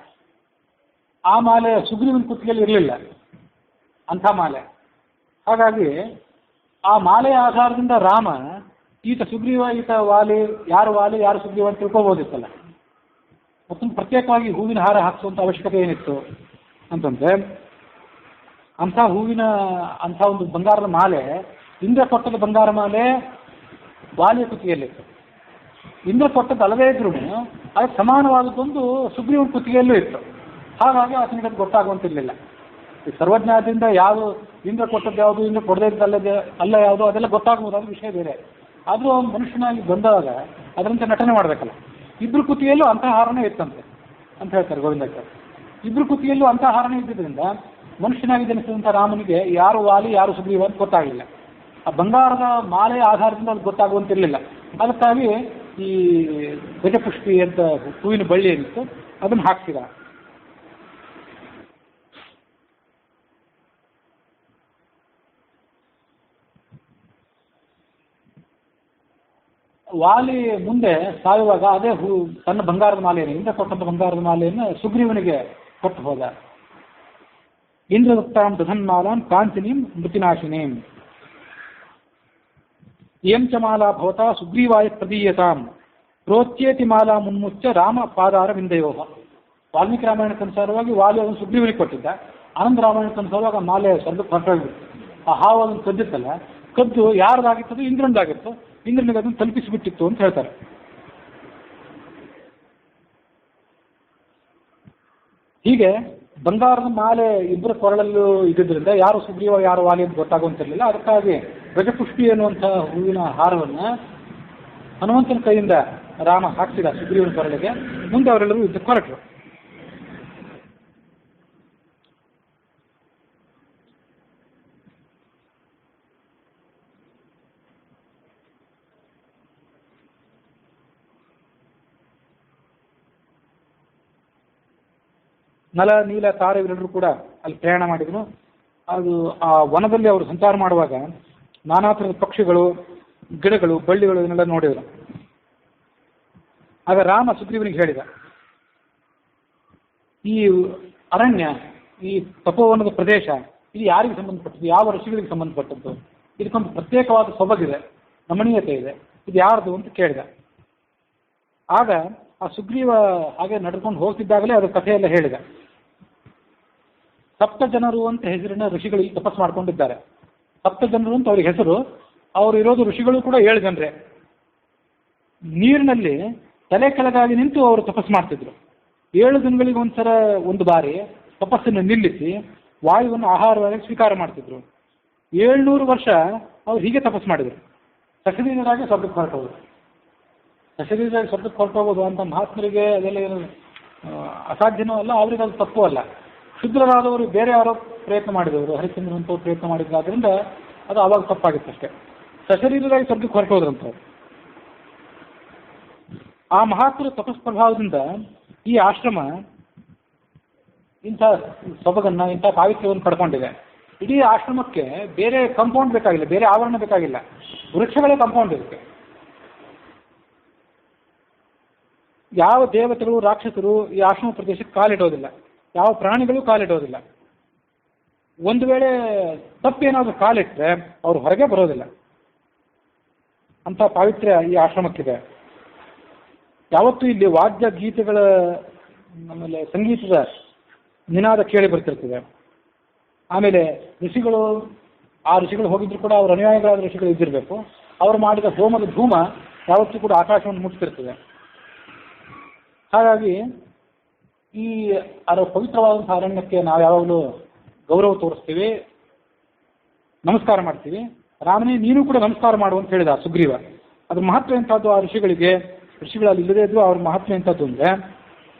ಆ ಮಾಲೆ ಸುಗ್ರೀವನ ಕುತ್ತಿಗೆಯಲ್ಲಿ ಇರಲಿಲ್ಲ ಅಂಥ ಮಾಲೆ. ಹಾಗಾಗಿ ಆ ಮಾಲೆಯ ಆಧಾರದಿಂದ ರಾಮ ಈತ ಸುಗ್ರೀವ ಈತ ವಾಲಿ, ಯಾರು ಸುಗ್ರೀವ ಅಂತ ತಿಳ್ಕೊಬೋದಿತ್ತಲ್ಲ. ಮತ್ತೊಂದು ಪ್ರತ್ಯೇಕವಾಗಿ ಹೂವಿನ ಹಾರ ಹಾಕಿಸುವಂಥ ಅವಶ್ಯಕತೆ ಏನಿತ್ತು ಅಂತಂದ್ರೆ, ಅಂಥ ಒಂದು ಬಂಗಾರದ ಮಾಲೆ, ಇಂದ್ರ ಕೊಟ್ಟದ ಬಂಗಾರ ಮಾಲೆ ವಾಲಿಯ ಕುತ್ತಿಗೆಯಲ್ಲಿತ್ತು. ಇಂದ್ರ ಕೊಟ್ಟದ್ದು ಅಲ್ಲದೇ ಇದ್ರೂ ಅದಕ್ಕೆ ಸಮಾನವಾದದ್ದೊಂದು ಸುಗ್ರೀವನ ಕುತ್ತಿಗೆಯಲ್ಲೂ ಇತ್ತು. ಹಾಗಾಗಿ ಆತನಿಗೆ ಅದು ಗೊತ್ತಾಗುವಂತಿರಲಿಲ್ಲ. ಈ ಸರ್ವಜ್ಞಾದಿಂದ ಯಾವುದು ಇಂದ್ರ ಕೊಟ್ಟದ್ದು ಯಾವುದು, ಇಂದ್ರ ಕೊಡದೇ ಇದ್ದಲ್ಲದೆ ಅಲ್ಲ ಯಾವುದು, ಅದೆಲ್ಲ ಗೊತ್ತಾಗ್ಬೋದು, ಅದು ವಿಷಯ ಬೇರೆ. ಆದರೂ ಒಂದು ಮನುಷ್ಯನಾಗಿ ಬಂದಾಗ ಅದರಂತೆ ನಟನೆ ಮಾಡಬೇಕಲ್ಲ. ಇಬ್ಬರು ಕುತ್ತಿಗೆಯಲ್ಲೂ ಅಂತಃಹಾರನೇ ಇತ್ತಂತೆ ಅಂತ ಹೇಳ್ತಾರೆ ಗೋವಿಂದಾಚಾರ್ಯ. ಇಬ್ಬರು ಕುತ್ತಿಗೆಯಲ್ಲೂ ಅಂತಃಹಾರನೇ ಇದ್ದಿದ್ದರಿಂದ ಮನುಷ್ಯನಾಗಿ ಜನಿಸಿದಂಥ ರಾಮನಿಗೆ ಯಾರು ವಾಲಿ ಯಾರು ಸುಗ್ರೀವ ಅಂತ ಗೊತ್ತಾಗಲಿಲ್ಲ. ಆ ಬಂಗಾರದ ಮಾಲೆಯ ಆಧಾರದಿಂದ ಅದು ಗೊತ್ತಾಗುವಂತಿರಲಿಲ್ಲ. ಅದಕ್ಕಾಗಿ ಈ ಗಜಪುಷ್ಪಿ ಅಂತ ಹೂವಿನ ಬಳ್ಳಿ ಏನಿತ್ತು ಅದನ್ನು ಹಾಕ್ಸಿದ. ವಾಲಿ ಮುಂದೆ ಸಾಯುವಾಗ ಅದೇ ತನ್ನ ಬಂಗಾರದ ಮಾಲೆಯನ್ನು, ಇಂದ್ರ ಕೊಟ್ಟಂತ ಬಂಗಾರದ ಮಾಲೆಯನ್ನು ಸುಗ್ರೀವನಿಗೆ ಕೊಟ್ಟು ಹೋದ. ಇಂದ್ರದತ್ತಾಂ ದಧನ್ಮಾಲಾಂ ಕಾಂತಿನೀಂ ಮೃತಿನಾಶಿನೀಂ ಇಯಂ ಚ ಮಾಲಾ ಭವತಾ ಸುಗ್ರೀವಾಯ ಪ್ರದೀಯತಾಂ ಪ್ರೋಚ್ಯೇತಿ ಮಾಲಾ ಮುನ್ಮುಚ್ಚ ರಾಮ ಪಾದಾರ ವಿಂದಯೋಹ. ವಾಲ್ಮೀಕಿ ರಾಮಾಯಣಕ್ಕನುಸಾರವಾಗಿ ವಾಲಿ ಅದನ್ನು ಸುಗ್ರೀವನಿಗೆ ಕೊಟ್ಟಿದ್ದ. ಆನಂದ ರಾಮಾಯಣಕ್ಕನುಸಾರವಾಗಿ ಆ ಮಾಲೆ ಸ್ವರ್ಗಕ್ಕೆ ಹೊರಟೋಗ್ಬಿಟ್ಟು ಆ ಹಾವು ಅದನ್ನು ಕದ್ದಿತ್ತಲ್ಲ, ಕದ್ದು ಯಾರ್ದಾಗಿತ್ತದು ಇಂದ್ರನದಾಗಿತ್ತು, ಇಂದ್ರನಿಗೆ ಅದನ್ನು ತಲುಪಿಸಿಬಿಟ್ಟಿತ್ತು ಅಂತ ಹೇಳ್ತಾರೆ. ಹೀಗೆ ಬಂಗಾರದ ಮಾಲೆ ಇಬ್ಬರ ಕೊರಳಲ್ಲೂ ಇದ್ದಿದ್ದರಿಂದ ಯಾರು ಸುಗ್ರೀವ ಯಾರು ವಾಲಿ ಅಂತ ಗೊತ್ತಾಗುವಂತಿರಲಿಲ್ಲ. ಅದಕ್ಕಾಗಿ ಗಜಪುಷ್ಪಿ ಎನ್ನುವಂಥ ಹೂವಿನ ಹಾರವನ್ನು ಹನುಮಂತನ ಕೈಯಿಂದ ರಾಮ ಹಾಕಿಸಿದ ಸುಗ್ರೀವನ ಕೊರಳಿಗೆ. ಮುಂದೆ ಅವರೆಲ್ಲರೂ ಯುದ್ಧಕ್ಕೆ ಹೊರಟರು. ನಲ ನೀಲ ತಾರೆ ಇವರೆಲ್ಲರೂ ಕೂಡ ಅಲ್ಲಿ ಪ್ರಯಾಣ ಮಾಡಿದ್ರು. ಅದು ಆ ವನದಲ್ಲಿ ಅವರು ಸಂಚಾರ ಮಾಡುವಾಗ ನಾನಾ ಥರದ ಪಕ್ಷಿಗಳು, ಗಿಡಗಳು, ಬಳ್ಳಿಗಳು ಇದನ್ನೆಲ್ಲ ನೋಡಿದರು. ಆಗ ರಾಮ ಸುಗ್ರೀವನಿಗೆ ಹೇಳಿದ, ಈ ಅರಣ್ಯ, ಈ ತಪೋವನದ ಪ್ರದೇಶ ಇದು ಯಾರಿಗೆ ಸಂಬಂಧಪಟ್ಟದ್ದು, ಯಾವ ಋಷಿಗಳಿಗೆ ಸಂಬಂಧಪಟ್ಟದ್ದು, ಇದಕ್ಕೊಂದು ಪ್ರತ್ಯೇಕವಾದ ಸೊಬಗಿದೆ, ರಮಣೀಯತೆ ಇದೆ, ಇದು ಯಾರ್ದು ಅಂತ ಕೇಳಿದ. ಆಗ ಆ ಸುಗ್ರೀವ ಹಾಗೆ ನಡ್ಕೊಂಡು ಹೋಗ್ತಿದ್ದಾಗಲೇ ಅದು ಕಥೆಯೆಲ್ಲ ಹೇಳಿದ. ಸಪ್ತ ಜನರು ಅಂತ ಹೆಸರಿನ ಋಷಿಗಳು ತಪಸ್ ಮಾಡ್ಕೊಂಡಿದ್ದಾರೆ. ಸಪ್ತ ಜನರು ಅಂತ ಅವ್ರಿಗೆ ಹೆಸರು. ಅವರು ಇರೋದು ಋಷಿಗಳು ಕೂಡ 7 ಜನರೇ. ನೀರಿನಲ್ಲಿ ತಲೆ ಕೆಳಗಾಗಿ ನಿಂತು ಅವರು ತಪಸ್ ಮಾಡ್ತಿದ್ರು. 7 ದಿನಗಳಿಗೆ ಒಂದು ಬಾರಿ ತಪಸ್ಸನ್ನು ನಿಲ್ಲಿಸಿ ವಾಯುವನ್ನು ಆಹಾರವಾಗಿ ಸ್ವೀಕಾರ ಮಾಡ್ತಿದ್ರು. 700 ವರ್ಷ ಅವ್ರು ಹೀಗೆ ತಪಸ್ ಮಾಡಿದರು. ಸಶರೀರರಾಗಿ ಸ್ವರ್ಗಕ್ಕೆ ಹೊರಟೋದು. ಸಶರೀರರಾಗಿ ಸ್ವರ್ಗಕ್ಕೆ ಹೊರಟೋಗೋದು ಅಂತ ಮಹಾತ್ಮರಿಗೆ ಅದೆಲ್ಲ ಏನು ಅಸಾಧ್ಯನೂ ಅಲ್ಲ, ಅವ್ರಿಗೆ ಅದು ತಪ್ಪು ಅಲ್ಲ. ಶುದ್ಧರಾದವರು ಬೇರೆ ಯಾರೋ ಪ್ರಯತ್ನ ಮಾಡಿದವರು, ಹರಿಶ್ಚಂದ್ರಂತವ್ರು ಪ್ರಯತ್ನ ಮಾಡಿದ್ದಾದ್ರಿಂದ ಅದು ಅವಾಗ ತಪ್ಪಾಗಿತ್ತಷ್ಟೇ. ಸಶರೀರರಾಗಿ ಸ್ವರ್ಗಕ್ಕೆ ಹೊರಟೋದ್ರಂತವ್ರು. ಆ ಮಹಾತ್ಮರ ತಪಸ್ ಪ್ರಭಾವದಿಂದ ಈ ಆಶ್ರಮ ಇಂಥ ಸೊಬಗನ್ನ, ಇಂಥ ಪಾವಿತ್ರ್ಯವನ್ನು ಪಡ್ಕೊಂಡಿದೆ. ಇಡೀ ಆಶ್ರಮಕ್ಕೆ ಬೇರೆ ಕಾಂಪೌಂಡ್ ಬೇಕಾಗಿಲ್ಲ, ಬೇರೆ ಆವರಣ ಬೇಕಾಗಿಲ್ಲ, ವೃಕ್ಷಗಳೇ ಕಾಂಪೌಂಡ್ ಇರುತ್ತೆ. ಯಾವ ದೇವತೆಗಳು, ರಾಕ್ಷಸರು ಈ ಆಶ್ರಮ ಪ್ರದೇಶಕ್ಕೆ ಕಾಲಿಡೋದಿಲ್ಲ, ಯಾವ ಪ್ರಾಣಿಗಳು ಕಾಲಿಡೋದಿಲ್ಲ. ಒಂದು ವೇಳೆ ತಪ್ಪೇನಾದರೂ ಕಾಲಿಟ್ಟರೆ ಅವರು ಹೊರಗೆ ಬರೋದಿಲ್ಲ. ಅಂಥ ಪಾವಿತ್ರ್ಯ ಈ ಆಶ್ರಮಕ್ಕಿದೆ. ಯಾವತ್ತೂ ಇಲ್ಲಿ ವಾದ್ಯ ಗೀತೆಗಳ, ಆಮೇಲೆ ಸಂಗೀತದ ನಿನಾದ ಕೇಳಿ ಬರ್ತಿರ್ತದೆ. ಆಮೇಲೆ ಋಷಿಗಳು, ಆ ಋಷಿಗಳು ಹೋಗಿದ್ರು ಕೂಡ ಅವ್ರ ಅನುಯಾಯಿಗಳಾದ ಋಷಿಗಳು ಇದ್ದಿರಬೇಕು. ಅವರು ಮಾಡಿದ ಹೋಮದ ಧೂಮ ಯಾವತ್ತೂ ಕೂಡ ಆಕಾಶವನ್ನು ಮುಟ್ಟಿರ್ತಿದೆ. ಹಾಗಾಗಿ ಈ ಪವಿತ್ರವಾದಂಥ ಅರಣ್ಯಕ್ಕೆ ನಾವು ಯಾವಾಗಲೂ ಗೌರವ ತೋರಿಸ್ತೀವಿ, ನಮಸ್ಕಾರ ಮಾಡ್ತೀವಿ. ರಾಮನೇ ನೀನು ಕೂಡ ನಮಸ್ಕಾರ ಮಾಡು ಅಂತ ಹೇಳಿದ ಸುಗ್ರೀವ. ಅದ್ರ ಮಹತ್ವ ಎಂಥದ್ದು ಆ ಋಷಿಗಳಲ್ಲಿ ಇಲ್ಲದೇ ಇದ್ರು ಅವ್ರ ಮಹತ್ವ ಎಂಥದ್ದು ಅಂದರೆ,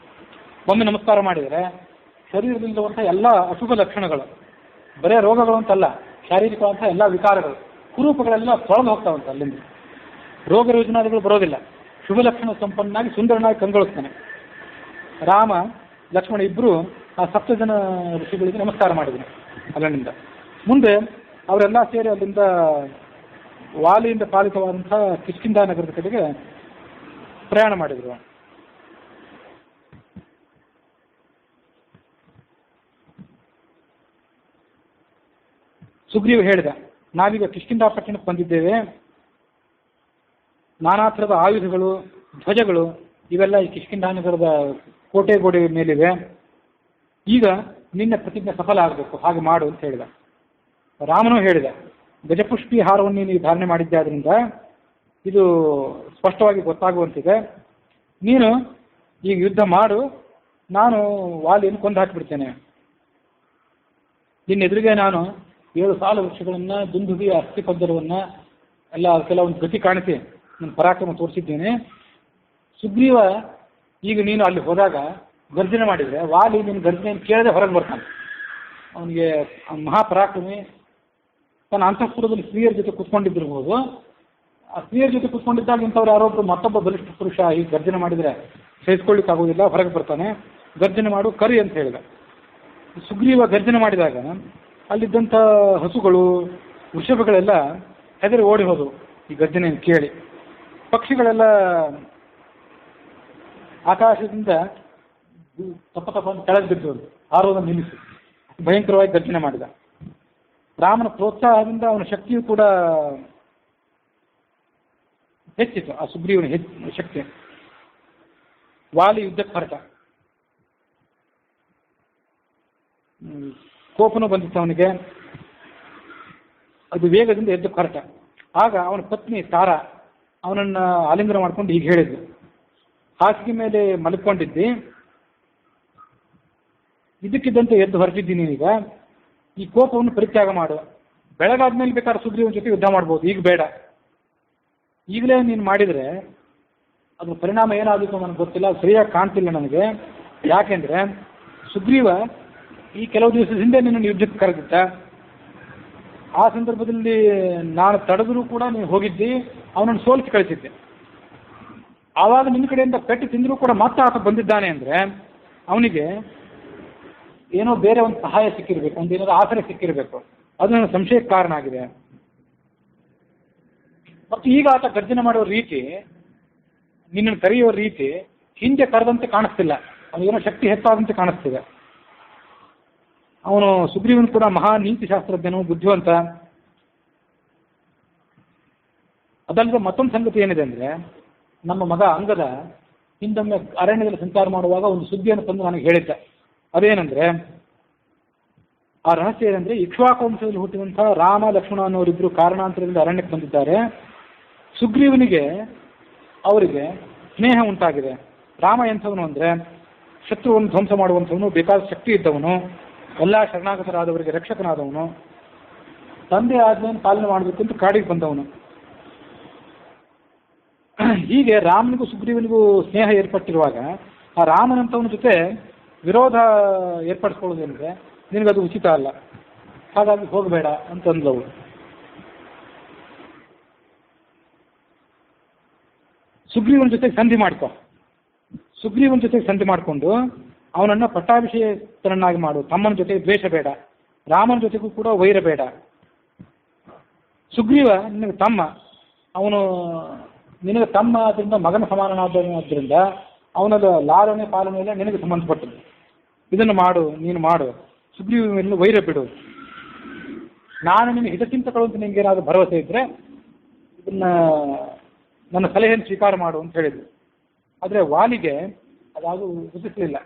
ಒಮ್ಮೆ ನಮಸ್ಕಾರ ಮಾಡಿದರೆ ಶರೀರದಲ್ಲಿರುವಂಥ ಎಲ್ಲ ಅಶುಭ ಲಕ್ಷಣಗಳು, ಬರೇ ರೋಗಗಳು ಅಂತಲ್ಲ, ಶಾರೀರಿಕವಂಥ ಎಲ್ಲ ವಿಕಾರಗಳು, ಕುರೂಪಗಳೆಲ್ಲ ತೊಳೆದು ಹೋಗ್ತಾವಂತ ಅಲ್ಲಿಂದ. ರೋಗ ರುಜಿನಾದಿಗಳು ಬರೋದಿಲ್ಲ. ಶುಭ ಲಕ್ಷಣ ಸಂಪನ್ನಾಗಿ ಸುಂದರನಾಗಿ ಕಂಗೊಳಿಸ್ತಾನೆ. ರಾಮ ಲಕ್ಷ್ಮಣ ಇಬ್ಬರು ಆ 7 ಜನ ಋಷಿಗಳಿಗೆ ನಮಸ್ಕಾರ ಮಾಡಿದ್ರು ಅಲ್ಲಿಂದ. ಮುಂದೆ ಅವರೆಲ್ಲ ಸೇರಿ ಅಲ್ಲಿಂದ ವಾಲಿಯಿಂದ ಪಾಲಿತವಾದಂಥ ಕಿಷ್ಕಿಂಧ ನಗರದ ಕಡೆಗೆ ಪ್ರಯಾಣ ಮಾಡಿದರು. ಸುಗ್ರೀವ ಹೇಳಿದ, ನಾವೀಗ ಕಿಷ್ಕಿಂಧ ಪಟ್ಟಣಕ್ಕೆ ಬಂದಿದ್ದೇವೆ. ನಾನಾ ಥರದ ಆಯುಧಗಳು, ಧ್ವಜಗಳು ಇವೆಲ್ಲ ಈ ಕಿಷ್ಕಿಂಧ ನಗರದ ಕೋಟೆ ಗೋಡೆ ಮೇಲಿವೆ. ಈಗ ನಿನ್ನ ಪ್ರತಿಜ್ಞೆ ಸಫಲ ಆಗಬೇಕು, ಹಾಗೆ ಮಾಡು ಅಂತ ಹೇಳಿದ. ರಾಮನೂ ಹೇಳಿದ, ಗಜಪುಷ್ಪಿ ಹಾರವನ್ನು ನೀನು ಧಾರಣೆ ಮಾಡಿದ್ದೆ, ಆದ್ರಿಂದ ಇದು ಸ್ಪಷ್ಟವಾಗಿ ಗೊತ್ತಾಗುವಂತಿದೆ. ನೀನು ಈಗ ಯುದ್ಧ ಮಾಡು, ನಾನು ವಾಲಿಯನ್ನು ಕೊಂದು ಹಾಕಿಬಿಡ್ತೇನೆ. ನಿನ್ನ ಎದುರಿಗೆ ನಾನು 7 ಸಾಲು ವೃಕ್ಷಗಳನ್ನು, ದುಂದುಬಿ ಅಸ್ಥಿಪಂಜರವನ್ನು ಎಲ್ಲ ಕೆಲವೊಂದು ಗತಿ ಕಾಣಿಸಿ ನನ್ನ ಪರಾಕ್ರಮ ತೋರಿಸಿದ್ದೇನೆ. ಸುಗ್ರೀವ ಈಗ ನೀನು ಅಲ್ಲಿ ಹೋದಾಗ ಗರ್ಜನೆ ಮಾಡಿದರೆ ವಾಲಿ ನಿನ್ನ ಗರ್ಜನೆಯನ್ನು ಕೇಳದೆ ಹೊರಗೆ ಬರ್ತಾನೆ. ಅವನಿಗೆ ಮಹಾಪರಾಕ್ರಮಿ, ತನ್ನ ಅಂತಃಪುರದಲ್ಲಿ ಸ್ತ್ರೀಯರ ಜೊತೆ ಕೂತ್ಕೊಂಡಿದ್ದಿರ್ಬೋದು. ಆ ಸ್ತ್ರೀಯರ ಜೊತೆ ಕೂತ್ಕೊಂಡಿದ್ದಾಗ ಇಂಥವ್ರು ಯಾರೊಬ್ಬರು ಮತ್ತೊಬ್ಬ ಬಲಿಷ್ಠ ಪುರುಷ ಈ ಗರ್ಜನೆ ಮಾಡಿದರೆ ಸಹಿಸ್ಕೊಳ್ಳಿಕ್ಕಾಗೋದಿಲ್ಲ, ಹೊರಗೆ ಬರ್ತಾನೆ. ಗರ್ಜನೆ ಮಾಡು, ಕರಿ ಅಂತ ಹೇಳಿದ. ಸುಗ್ರೀವ ಗರ್ಜನೆ ಮಾಡಿದಾಗ ಅಲ್ಲಿದ್ದಂಥ ಹಸುಗಳು, ವೃಷಭಗಳೆಲ್ಲ ಹೆದರಿ ಓಡಿ ಹೋದವು ಈ ಗರ್ಜನೆಯನ್ನು ಕೇಳಿ. ಪಕ್ಷಿಗಳೆಲ್ಲ ಆಕಾಶದಿಂದ ತಪ್ಪ ಕೆಳಗೆ ಬಿದ್ದು ಹಾರೋದನ್ನು ನಿಲ್ಲಿಸಿ ಭಯಂಕರವಾಗಿ ಗರ್ಜನೆ ಮಾಡಿದ. ರಾಮನ ಪ್ರೋತ್ಸಾಹದಿಂದ ಅವನ ಶಕ್ತಿಯು ಕೂಡ ಹೆಚ್ಚಿತು, ಆ ಸುಗ್ರೀವನ ಶಕ್ತಿ. ವಾಲಿ ಯುದ್ಧಕ್ಕೆ ಹೊರಟ. ಕೋಪನೂ ಬಂದಿತ್ತು ಅವನಿಗೆ. ಅದು ವೇಗದಿಂದ ಎದ್ದಕ್ಕೆ ಹೊರಟ. ಆಗ ಅವನ ಪತ್ನಿ ತಾರಾ ಅವನನ್ನು ಆಲಿಂಗನ ಮಾಡ್ಕೊಂಡು ಈಗ ಹೇಳಿದ್ಲು, ಹಾಸಿಗೆ ಮೇಲೆ ಮಲ್ಕೊಂಡಿದ್ದಿ, ಇದಕ್ಕಿದ್ದಂತೆ ಎದ್ದು ಹೊರಟಿದ್ದೀನಿ. ಈಗ ಈ ಕೋಪವನ್ನು ಪರಿತ್ಯಾಗ ಮಾಡು. ಬೆಳಗಾದ್ಮೇಲೆ ಬೇಕಾದ್ರೆ ಸುಗ್ರೀವನ ಜೊತೆ ಯುದ್ಧ ಮಾಡ್ಬೋದು, ಈಗ ಬೇಡ. ಈಗಲೇ ನೀನು ಮಾಡಿದರೆ ಅದ್ರ ಪರಿಣಾಮ ಏನಾಗುತ್ತೆ ನನಗೆ ಗೊತ್ತಿಲ್ಲ, ಸರಿಯಾಗಿ ಕಾಣ್ತಿಲ್ಲ ನನಗೆ. ಯಾಕೆಂದರೆ ಸುಗ್ರೀವ ಈ ಕೆಲವು ದಿವಸದ ಹಿಂದೆ ನಿನ್ನನ್ನು ಯುದ್ಧಕ್ಕೆ ಕರೆದಿದ್ದ. ಆ ಸಂದರ್ಭದಲ್ಲಿ ನಾನು ತಡೆದರೂ ಕೂಡ ನೀನು ಹೋಗಿದ್ದಿ, ಅವನನ್ನು ಸೋಲಿಸಿ ಕಳಿಸಿದ್ದೆ. ಆವಾಗ ನಿನ್ನ ಕಡೆಯಿಂದ ಪೆಟ್ಟು ತಿಂದರೂ ಕೂಡ ಮತ್ತೆ ಆತ ಬಂದಿದ್ದಾನೆ ಅಂದರೆ ಅವನಿಗೆ ಏನೋ ಬೇರೆ ಒಂದು ಸಹಾಯ ಸಿಕ್ಕಿರಬೇಕು, ಒಂದು ಏನಾದರೂ ಆಸರೆ ಸಿಕ್ಕಿರಬೇಕು. ಅದು ನನ್ನ ಸಂಶಯಕ್ಕೆ ಕಾರಣ ಆಗಿದೆ. ಮತ್ತು ಈಗ ಆತ ಗರ್ಜನೆ ಮಾಡೋ ರೀತಿ, ನಿನ್ನನ್ನು ಕರೆಯುವ ರೀತಿ ಹಿಂದೆ ಕರೆದಂತೆ ಕಾಣಿಸ್ತಿಲ್ಲ. ಅವನಿಗೇನೋ ಶಕ್ತಿ ಹೆಚ್ಚಾದಂತೆ ಕಾಣಿಸ್ತಿದೆ. ಅವನು ಸುಗ್ರೀವನು ಕೂಡ ಮಹಾ ನೀತಿಶಾಸ್ತ್ರಜ್ಞನು, ಬುದ್ಧಿವಂತ. ಅದಲ್ಲದೆ ಮತ್ತೊಂದು ಸಂಗತಿ ಏನಿದೆ ಅಂದರೆ, ನಮ್ಮ ಮಗ ಅಂಗದ ಹಿಂದೊಮ್ಮೆ ಅರಣ್ಯದಲ್ಲಿ ಸಂಚಾರ ಮಾಡುವಾಗ ಒಂದು ಸುದ್ದಿಯನ್ನು ತಂದು ನನಗೆ ಹೇಳಿದ್ದ. ಅದೇನೆಂದರೆ, ಆ ರಹಸ್ಯ ಏನಂದರೆ, ಇಕ್ಷ್ವಾಕು ವಂಶದಲ್ಲಿ ಹುಟ್ಟಿದಂಥ ರಾಮ ಲಕ್ಷ್ಮಣ ಅನ್ನೋರಿಬ್ಬರು ಕಾರಣಾಂತರದಿಂದ ಅರಣ್ಯಕ್ಕೆ ಬಂದಿದ್ದಾರೆ. ಸುಗ್ರೀವನಿಗೆ ಅವರಿಗೆ ಸ್ನೇಹ ಉಂಟಾಗಿದೆ. ರಾಮ ಎಂಥವನು ಅಂದರೆ ಶತ್ರುವನ್ನು ಧ್ವಂಸ ಮಾಡುವಂಥವನು, ಬೇಕಾದ ಶಕ್ತಿ ಇದ್ದವನು, ಎಲ್ಲ ಶರಣಾಗತರಾದವರಿಗೆ ರಕ್ಷಕನಾದವನು, ತಂದೆ ಆಜ್ಞೆಯನ್ನು ಪಾಲನೆ ಮಾಡಬೇಕು ಅಂತ ಕಾಡಿಗೆ ಬಂದವನು. ಹೀಗೆ ರಾಮನಿಗೂ ಸುಗ್ರೀವನಿಗೂ ಸ್ನೇಹ ಏರ್ಪಟ್ಟಿರುವಾಗ ಆ ರಾಮನಂಥವನ ಜೊತೆ ವಿರೋಧ ಏರ್ಪಡಿಸ್ಕೊಳ್ಳೋದೇನಿದೆ, ನಿನಗದು ಉಚಿತ ಅಲ್ಲ, ಹಾಗಾಗಿ ಹೋಗಬೇಡ ಅಂತಂದವು. ಸುಗ್ರೀವನ ಜೊತೆಗೆ ಸಂಧಿ ಮಾಡ್ಕೊ. ಸುಗ್ರೀವನ ಜೊತೆಗೆ ಸಂಧಿ ಮಾಡಿಕೊಂಡು ಅವನನ್ನು ಪಟ್ಟಾಭಿಷೇಕರನ್ನಾಗಿ ಮಾಡು. ತಮ್ಮನ ಜೊತೆಗೆ ದ್ವೇಷ ಬೇಡ, ರಾಮನ ಜೊತೆಗೂ ಕೂಡ ವೈರ ಬೇಡ. ಸುಗ್ರೀವ ನಿನಗೆ ತಮ್ಮ, ಅವನು ನಿನಗೆ ತಮ್ಮ ಆದ್ದರಿಂದ ಮಗನ ಸಮಾನನಾದ್ದರಿಂದ ಅವನ ಲಾಲನೆ ಪಾಲನೆ ಎಲ್ಲ ನಿನಗೆ ಸಂಬಂಧಪಟ್ಟದ್ದು. ಇದನ್ನು ಮಾಡು, ನೀನು ಮಾಡು. ಸುಗ್ರೀವ ಮೇಲೆ ವೈರ ಬಿಡು. ನಾನು ನಿನಗೆ ಹಿತಚಿಂತಕಳು ಅಂತ ನಿನಗೆ ಏನಾದರೂ ಭರವಸೆ ಇದ್ದರೆ ಇದನ್ನು ನನ್ನ ಸಲಹೆಯನ್ನು ಸ್ವೀಕಾರ ಮಾಡು ಅಂತ ಹೇಳಿದ್ರು. ಆದರೆ ವಾಲಿಗೆ ಅದಾವುದು ರುಚಿಸಲಿಲ್ಲ.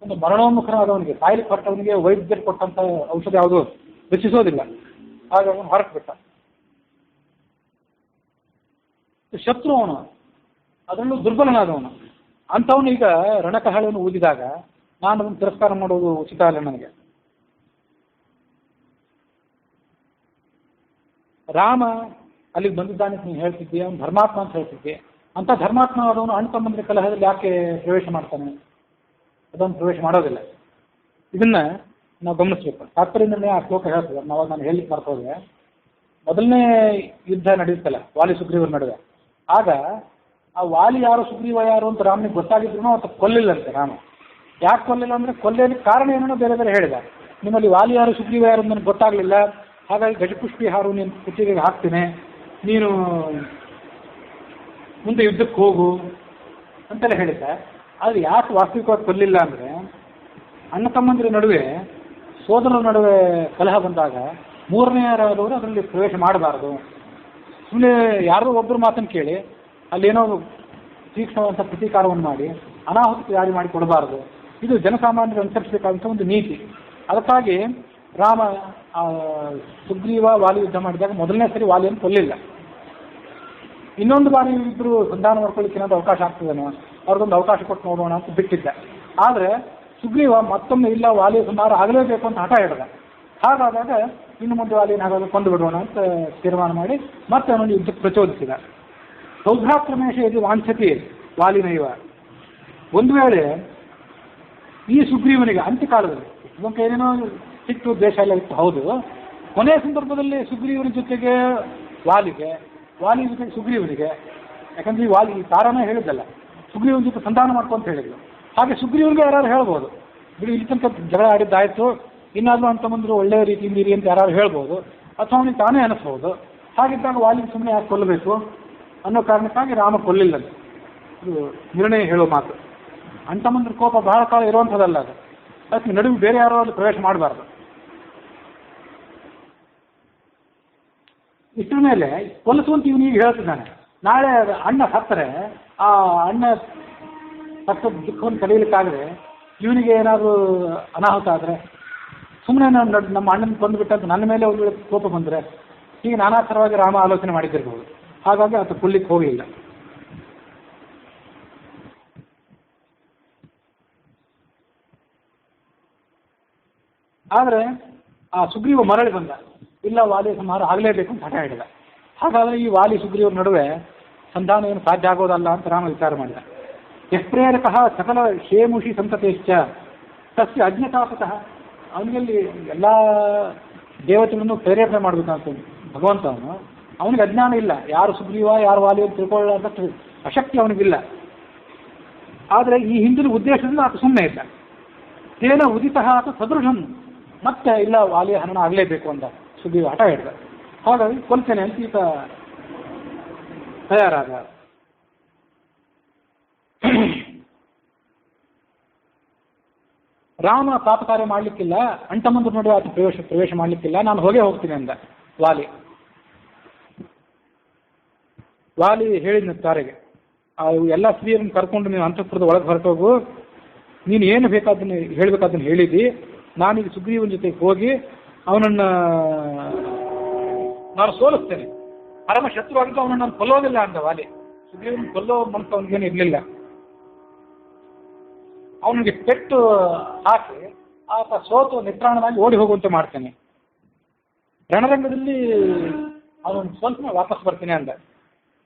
ಒಂದು ಮರಣೋನ್ಮುಖನಾದವನಿಗೆ, ಸಾಯ್ಲಿಕ್ಕೆ ಹೊರಟವನಿಗೆ ವೈದ್ಯರು ಕೊಟ್ಟಂಥ ಔಷಧ ಯಾವುದು ರುಚಿಸೋದಿಲ್ಲ. ಆಗ ಅವನು ಹೊರಟು ಬಿಟ್ಟ. ಶತ್ರು ಅವನು, ಅದರಲ್ಲೂ ದುರ್ಬಲನಾದವನು. ಅಂಥವನು ಈಗ ರಣಕಹಳೆಯನ್ನು ಊದಿದಾಗ ನಾನು ಅದನ್ನು ತಿರಸ್ಕಾರ ಮಾಡೋದು ಉಚಿತ ಅಲ್ಲ ನನಗೆ. ರಾಮ ಅಲ್ಲಿಗೆ ಬಂದಿದ್ದಾನೆ ಅಂತ ನೀನು ಹೇಳ್ತಿದ್ದೆ, ಅವನು ಧರ್ಮಾತ್ಮ ಅಂತ ಹೇಳ್ತಿದ್ದೆ. ಅಂಥ ಧರ್ಮಾತ್ಮ ಆದವನು ಅಣ್ಣ ತಮ್ಮಂದಿರ ಕಲಹದಲ್ಲಿ ಯಾಕೆ ಪ್ರವೇಶ ಮಾಡ್ತಾನೆ? ಅದನ್ನು ಪ್ರವೇಶ ಮಾಡೋದಿಲ್ಲ. ಇದನ್ನು ನಾವು ಗಮನಿಸಬೇಕು. ತಾತ್ಪರ್ಯದಿಂದಲೇ ಆ ಶ್ಲೋಕ ಹೇಳ್ತದೆ. ನಾನು ಹೇಳಿಕ್ಕೆ ಮರ್ತೋದೆ. ಮೊದಲನೇ ಯುದ್ಧ ನಡೆಯುತ್ತಲ್ಲ ವಾಲಿ ಸುಗ್ರೀವರ ನಡುವೆ, ಆಗ ಆ ವಾಲಿ ಯಾರು ಸುಗ್ರೀವ ಯಾರು ಅಂತ ರಾಮನಿಗೆ ಗೊತ್ತಾಗಿದ್ರು ಅವತ್ತು ಕೊಲ್ಲಿಲ್ಲಂತೆ ರಾಮ. ಯಾಕೆ ಕೊಲ್ಲಿಲ್ಲ ಅಂದರೆ ಕೊಲ್ಲಲಿಕ್ಕೆ ಕಾರಣ ಏನೋ ಬೇರೆ ಬೇರೆ ಹೇಳಿದ. ನಿಮ್ಮಲ್ಲಿ ವಾಲಿ ಯಾರು ಸುಗ್ರೀವ ಯಾರು ಅಂತ ನನಗೆ ಗೊತ್ತಾಗಲಿಲ್ಲ, ಹಾಗಾಗಿ ಗಜಪುಷ್ಪಿ ಹಾರು ನೀನು ಕುತ್ತಿಗೆಗೆ ಹಾಕ್ತೀನಿ, ನೀನು ಮುಂದೆ ಯುದ್ಧಕ್ಕೆ ಹೋಗು ಅಂತೆಲ್ಲ ಹೇಳಿದ್ದ. ಆದರೆ ಯಾಕೆ ವಾಸ್ತವಿಕವಾಗಿ ಕೊಲ್ಲಿಲ್ಲ ಅಂದರೆ, ಅಣ್ಣ ತಮ್ಮಂದಿರ ನಡುವೆ, ಸೋದರರ ನಡುವೆ ಕಲಹ ಬಂದಾಗ ಮೂರನೆಯರಾದವರು ಅದರಲ್ಲಿ ಪ್ರವೇಶ ಮಾಡಬಾರ್ದು. ಸುಮ್ಮನೆ ಯಾರೋ ಒಬ್ಬರು ಮಾತನ್ನು ಕೇಳಿ ಅಲ್ಲೇನೋ ತೀಕ್ಷ್ಣವಂಥ ಪ್ರತೀಕಾರವನ್ನು ಮಾಡಿ ಅನಾಹುತ ಜಾರಿ ಮಾಡಿ ಕೊಡಬಾರ್ದು. ಇದು ಜನಸಾಮಾನ್ಯರು ಅನುಸರಿಸಬೇಕಾದಂಥ ಒಂದು ನೀತಿ. ಅದಕ್ಕಾಗಿ ರಾಮ ಸುಗ್ರೀವ ವಾಲಿ ಯುದ್ಧ ಮಾಡಿದಾಗ ಮೊದಲನೇ ಸರಿ ವಾಲಿಯನ್ನು ಕೊಲ್ಲಿಲ್ಲ. ಇನ್ನೊಂದು ಬಾರಿ ಇಬ್ಬರು ಸಂಧಾನ ಮಾಡ್ಕೊಳ್ಳಿಕ್ಕೆ ಏನಾದ್ರು ಅವಕಾಶ ಆಗ್ತದೇನೋ, ಅವ್ರಿಗೊಂದು ಅವಕಾಶ ಕೊಟ್ಟು ನೋಡೋಣ ಅಂತ ಬಿಟ್ಟಿದ್ದೆ. ಆದರೆ ಸುಗ್ರೀವ ಮತ್ತೊಮ್ಮೆ ಇಲ್ಲ, ವಾಲಿ ಸಂಹಾರ ಆಗಲೇಬೇಕು ಅಂತ ಹಠ ಹಿಡಿದ. ಹಾಗಾದಾಗ ಇನ್ನು ಮುಂದೆ ವಾಲಿನ ಹಾಗಾದ್ರೆ ಕೊಂದು ಬಿಡೋಣ ಅಂತ ತೀರ್ಮಾನ ಮಾಡಿ ಮತ್ತೆ ಅವನನ್ನು ಯುದ್ಧಕ್ಕೆ ಪ್ರಚೋದಿಸಿದ. ಸೌಭ್ರಾಕ್ರಮೇಶ ಇದು ವಾಂಛತಿ ವಾಲಿನೈವ. ಒಂದು ವೇಳೆ ಈ ಸುಗ್ರೀವನಿಗೆ ಅಂತ್ಯಕಾಲದಲ್ಲಿ ನಮಗೆ ಏನೇನೋ ಸಿಟ್ಟು ದ್ವೇಷ ಎಲ್ಲ ಇತ್ತು, ಹೌದು. ಕೊನೆಯ ಸಂದರ್ಭದಲ್ಲಿ ಸುಗ್ರೀವನ ಜೊತೆಗೆ ವಾಲಿಗೆ, ವಾಲಿ ಜೊತೆಗೆ ಸುಗ್ರೀವನಿಗೆ, ಯಾಕಂದ್ರೆ ಈ ತಾರನೇ ಹೇಳಿದ್ದಲ್ಲ, ಸುಗ್ರೀವನ ಜೊತೆ ಸಂಧಾನ ಮಾಡ್ಕೊಂತ ಹೇಳಿದ್ರು. ಹಾಗೆ ಸುಗ್ರೀವನಿಗೆ ಯಾರು ಹೇಳ್ಬೋದು, ಬಿಡಿ ಇಲ್ಲಿ ತನಕ ಜಗಳ ಆಡಿದ್ದಾಯ್ತು, ಇನ್ನಾದರೂ ಅಂತ ಬಂದರು ಒಳ್ಳೆಯ ರೀತಿಯಿಂದ ಇರಿ ಅಂತ ಯಾರು ಹೇಳ್ಬೋದು, ಅಥವಾ ಅವನಿಗೆ ತಾನೇ ಅನಿಸ್ಬೋದು. ಹಾಗಿದ್ದಾಗ ವಾಲಿಗೆ ಸುಮ್ಮನೆ ಯಾಕೆ ಕೊಲ್ಲಬೇಕು ಅನ್ನೋ ಕಾರಣಕ್ಕಾಗಿ ರಾಮ ಕೊಲ್ಲಿಲ್ಲಂತೆ. ಇದು ನಿರ್ಣಯ ಹೇಳೋ ಮಾತು. ಅಂಟಮಂದ್ರ ಕೋಪ ಬಹಳ ಕಾಲ ಇರುವಂಥದ್ದಲ್ಲ ಅದು. ಅದಕ್ಕೆ ನಡುವೆ ಬೇರೆ ಯಾರೋ ಅಲ್ಲಿ ಪ್ರವೇಶ ಮಾಡಬಾರ್ದು. ಇಷ್ಟರ ಮೇಲೆ ಕೊಲ್ಲಿಸುವಂತ ಇವನಿಗೆ ಹೇಳ್ತಿದ್ದಾನೆ. ನಾಳೆ ಅಣ್ಣ ಸತ್ತರೆ ಆ ಅಣ್ಣ ಸತ್ತ ದುಃಖವನ್ನು ತಡೆಯಲಿಕ್ಕಾಗದೆ ಇವನಿಗೆ ಏನಾದರೂ ಅನಾಹುತ ಆದರೆ ಸುಮ್ಮನೆ ನಮ್ಮ ಅಣ್ಣನ ಕೊಂದುಬಿಟ್ಟಂತ ನನ್ನ ಮೇಲೆ ಒಂದು ಕೋಪ ಬಂದರೆ ಹೀಗೆ ನಾನಾ ಥರವಾಗಿ ರಾಮ ಆಲೋಚನೆ ಮಾಡಿದ್ದಿರ್ಬೋದು. ಹಾಗಾಗಿ ಆತ ಕೊಲ್ಲಿಕ್ಕೆ ಹೋಗಲಿಲ್ಲ. ಆದರೆ ಆ ಸುಗ್ರೀವ ಮರಳಿ ಬಂದ, ಇಲ್ಲ ವಾಲಿ ಸಂಹಾರ ಆಗಲೇಬೇಕು ಅಂತ ಹಠ ಹಿಡಿದ. ಹಾಗಾದರೆ ಈ ವಾಲಿ ಸುಗ್ರೀವರ ನಡುವೆ ಸಂಧಾನ ಏನು ಸಾಧ್ಯ ಆಗೋದಲ್ಲ ಅಂತ ರಾಮ ವಿಚಾರ ಮಾಡಿದ. ಯತ್ಪ್ರೇರಕ ಸಕಲ ಶೇಮುಷಿ ಸಂತತೇಶ್ಚ ತಸ್ಯ ಅಜ್ಞತಾಪತಃ. ಅವನಿಗಲ್ಲಿ ಎಲ್ಲ ದೇವತೆಗಳನ್ನು ಪ್ರೇರೇಪಣೆ ಮಾಡಬೇಕಂತ ಭಗವಂತವನು, ಅವನಿಗೆ ಅಜ್ಞಾನ ಇಲ್ಲ, ಯಾರು ಸುಗ್ರೀವ ಯಾರು ವಾಲಿ ಅಂತ ತಿಳ್ಕೊಳ್ಳೋದಕ್ಕೆ ಅಶಕ್ತಿ ಅವನಿಗಿಲ್ಲ. ಆದರೆ ಈ ಹಿಂದಿನ ಉದ್ದೇಶದಿಂದ ಆತ ಸುಮ್ಮನೆ ಇದ್ದ. ತೇನ ಉದಿತ ಆತ ಸದೃಢಂ, ಮತ್ತೆ ಇಲ್ಲ ವಾಲಿಯ ಹರಣ ಆಗಲೇಬೇಕು ಅಂತ ಸುಗ್ರೀವ ಹಠ ಹಿಡಿದ. ಹಾಗಾಗಿ ಕೊಲ್ತೇನೆ ಅಂತ ಈತ ತಯಾರಾದ. ರಾಮ ಪಾಪ ಕಾರ್ಯ ಮಾಡಲಿಕ್ಕಿಲ್ಲ, ಅಂಟಮಂದ್ರ ನಡುವೆ ಆತ ಪ್ರವೇಶ ಮಾಡಲಿಕ್ಕಿಲ್ಲ, ನಾನು ಹೋಗ್ತೀನಿ ಅಂದ ವಾಲಿ. ವಾಲಿ ಹೇಳಿದ್ನ ತಾರೆಗೆ, ಎಲ್ಲ ಸ್ತ್ರೀಯರನ್ನು ಕರ್ಕೊಂಡು ನೀನು ಅಂತಃಪುರದ ಒಳಗೆ ಹೊರಟೋಗು, ನೀನು ಏನು ಬೇಕಾದನ್ನು ಹೇಳಬೇಕಾದನ್ನು ಹೇಳಿದ್ದಿ, ನಾನೀಗ ಸುಗ್ರೀವನ ಜೊತೆಗೆ ಹೋಗಿ ಅವನನ್ನು ನಾನು ಸೋಲಿಸ್ತೇನೆ, ಪರಮ ಶತ್ರುವಾಗಿದ್ದು ಅವನನ್ನು ನಾನು ಕೊಲ್ಲೋದಿಲ್ಲ ಅಂದ ವಾಲಿ. ಸುಗ್ರೀವನ ಕೊಲ್ಲೋ ಮನಸ್ಸು ಅವನಿಗೇನು ಇರಲಿಲ್ಲ. ಅವನಿಗೆ ಪೆಟ್ಟು ಹಾಕಿ ಆತ ಸೋತು ನಿತ್ರಾಣನಾಗಿ ಓಡಿ ಹೋಗುವಂತೆ ಮಾಡ್ತೇನೆ, ರಣರಂಗದಲ್ಲಿ ಅವನನ್ನು ಸ್ವಲ್ಪ ವಾಪಸ್ ಬರ್ತೀನಿ ಅಂದ.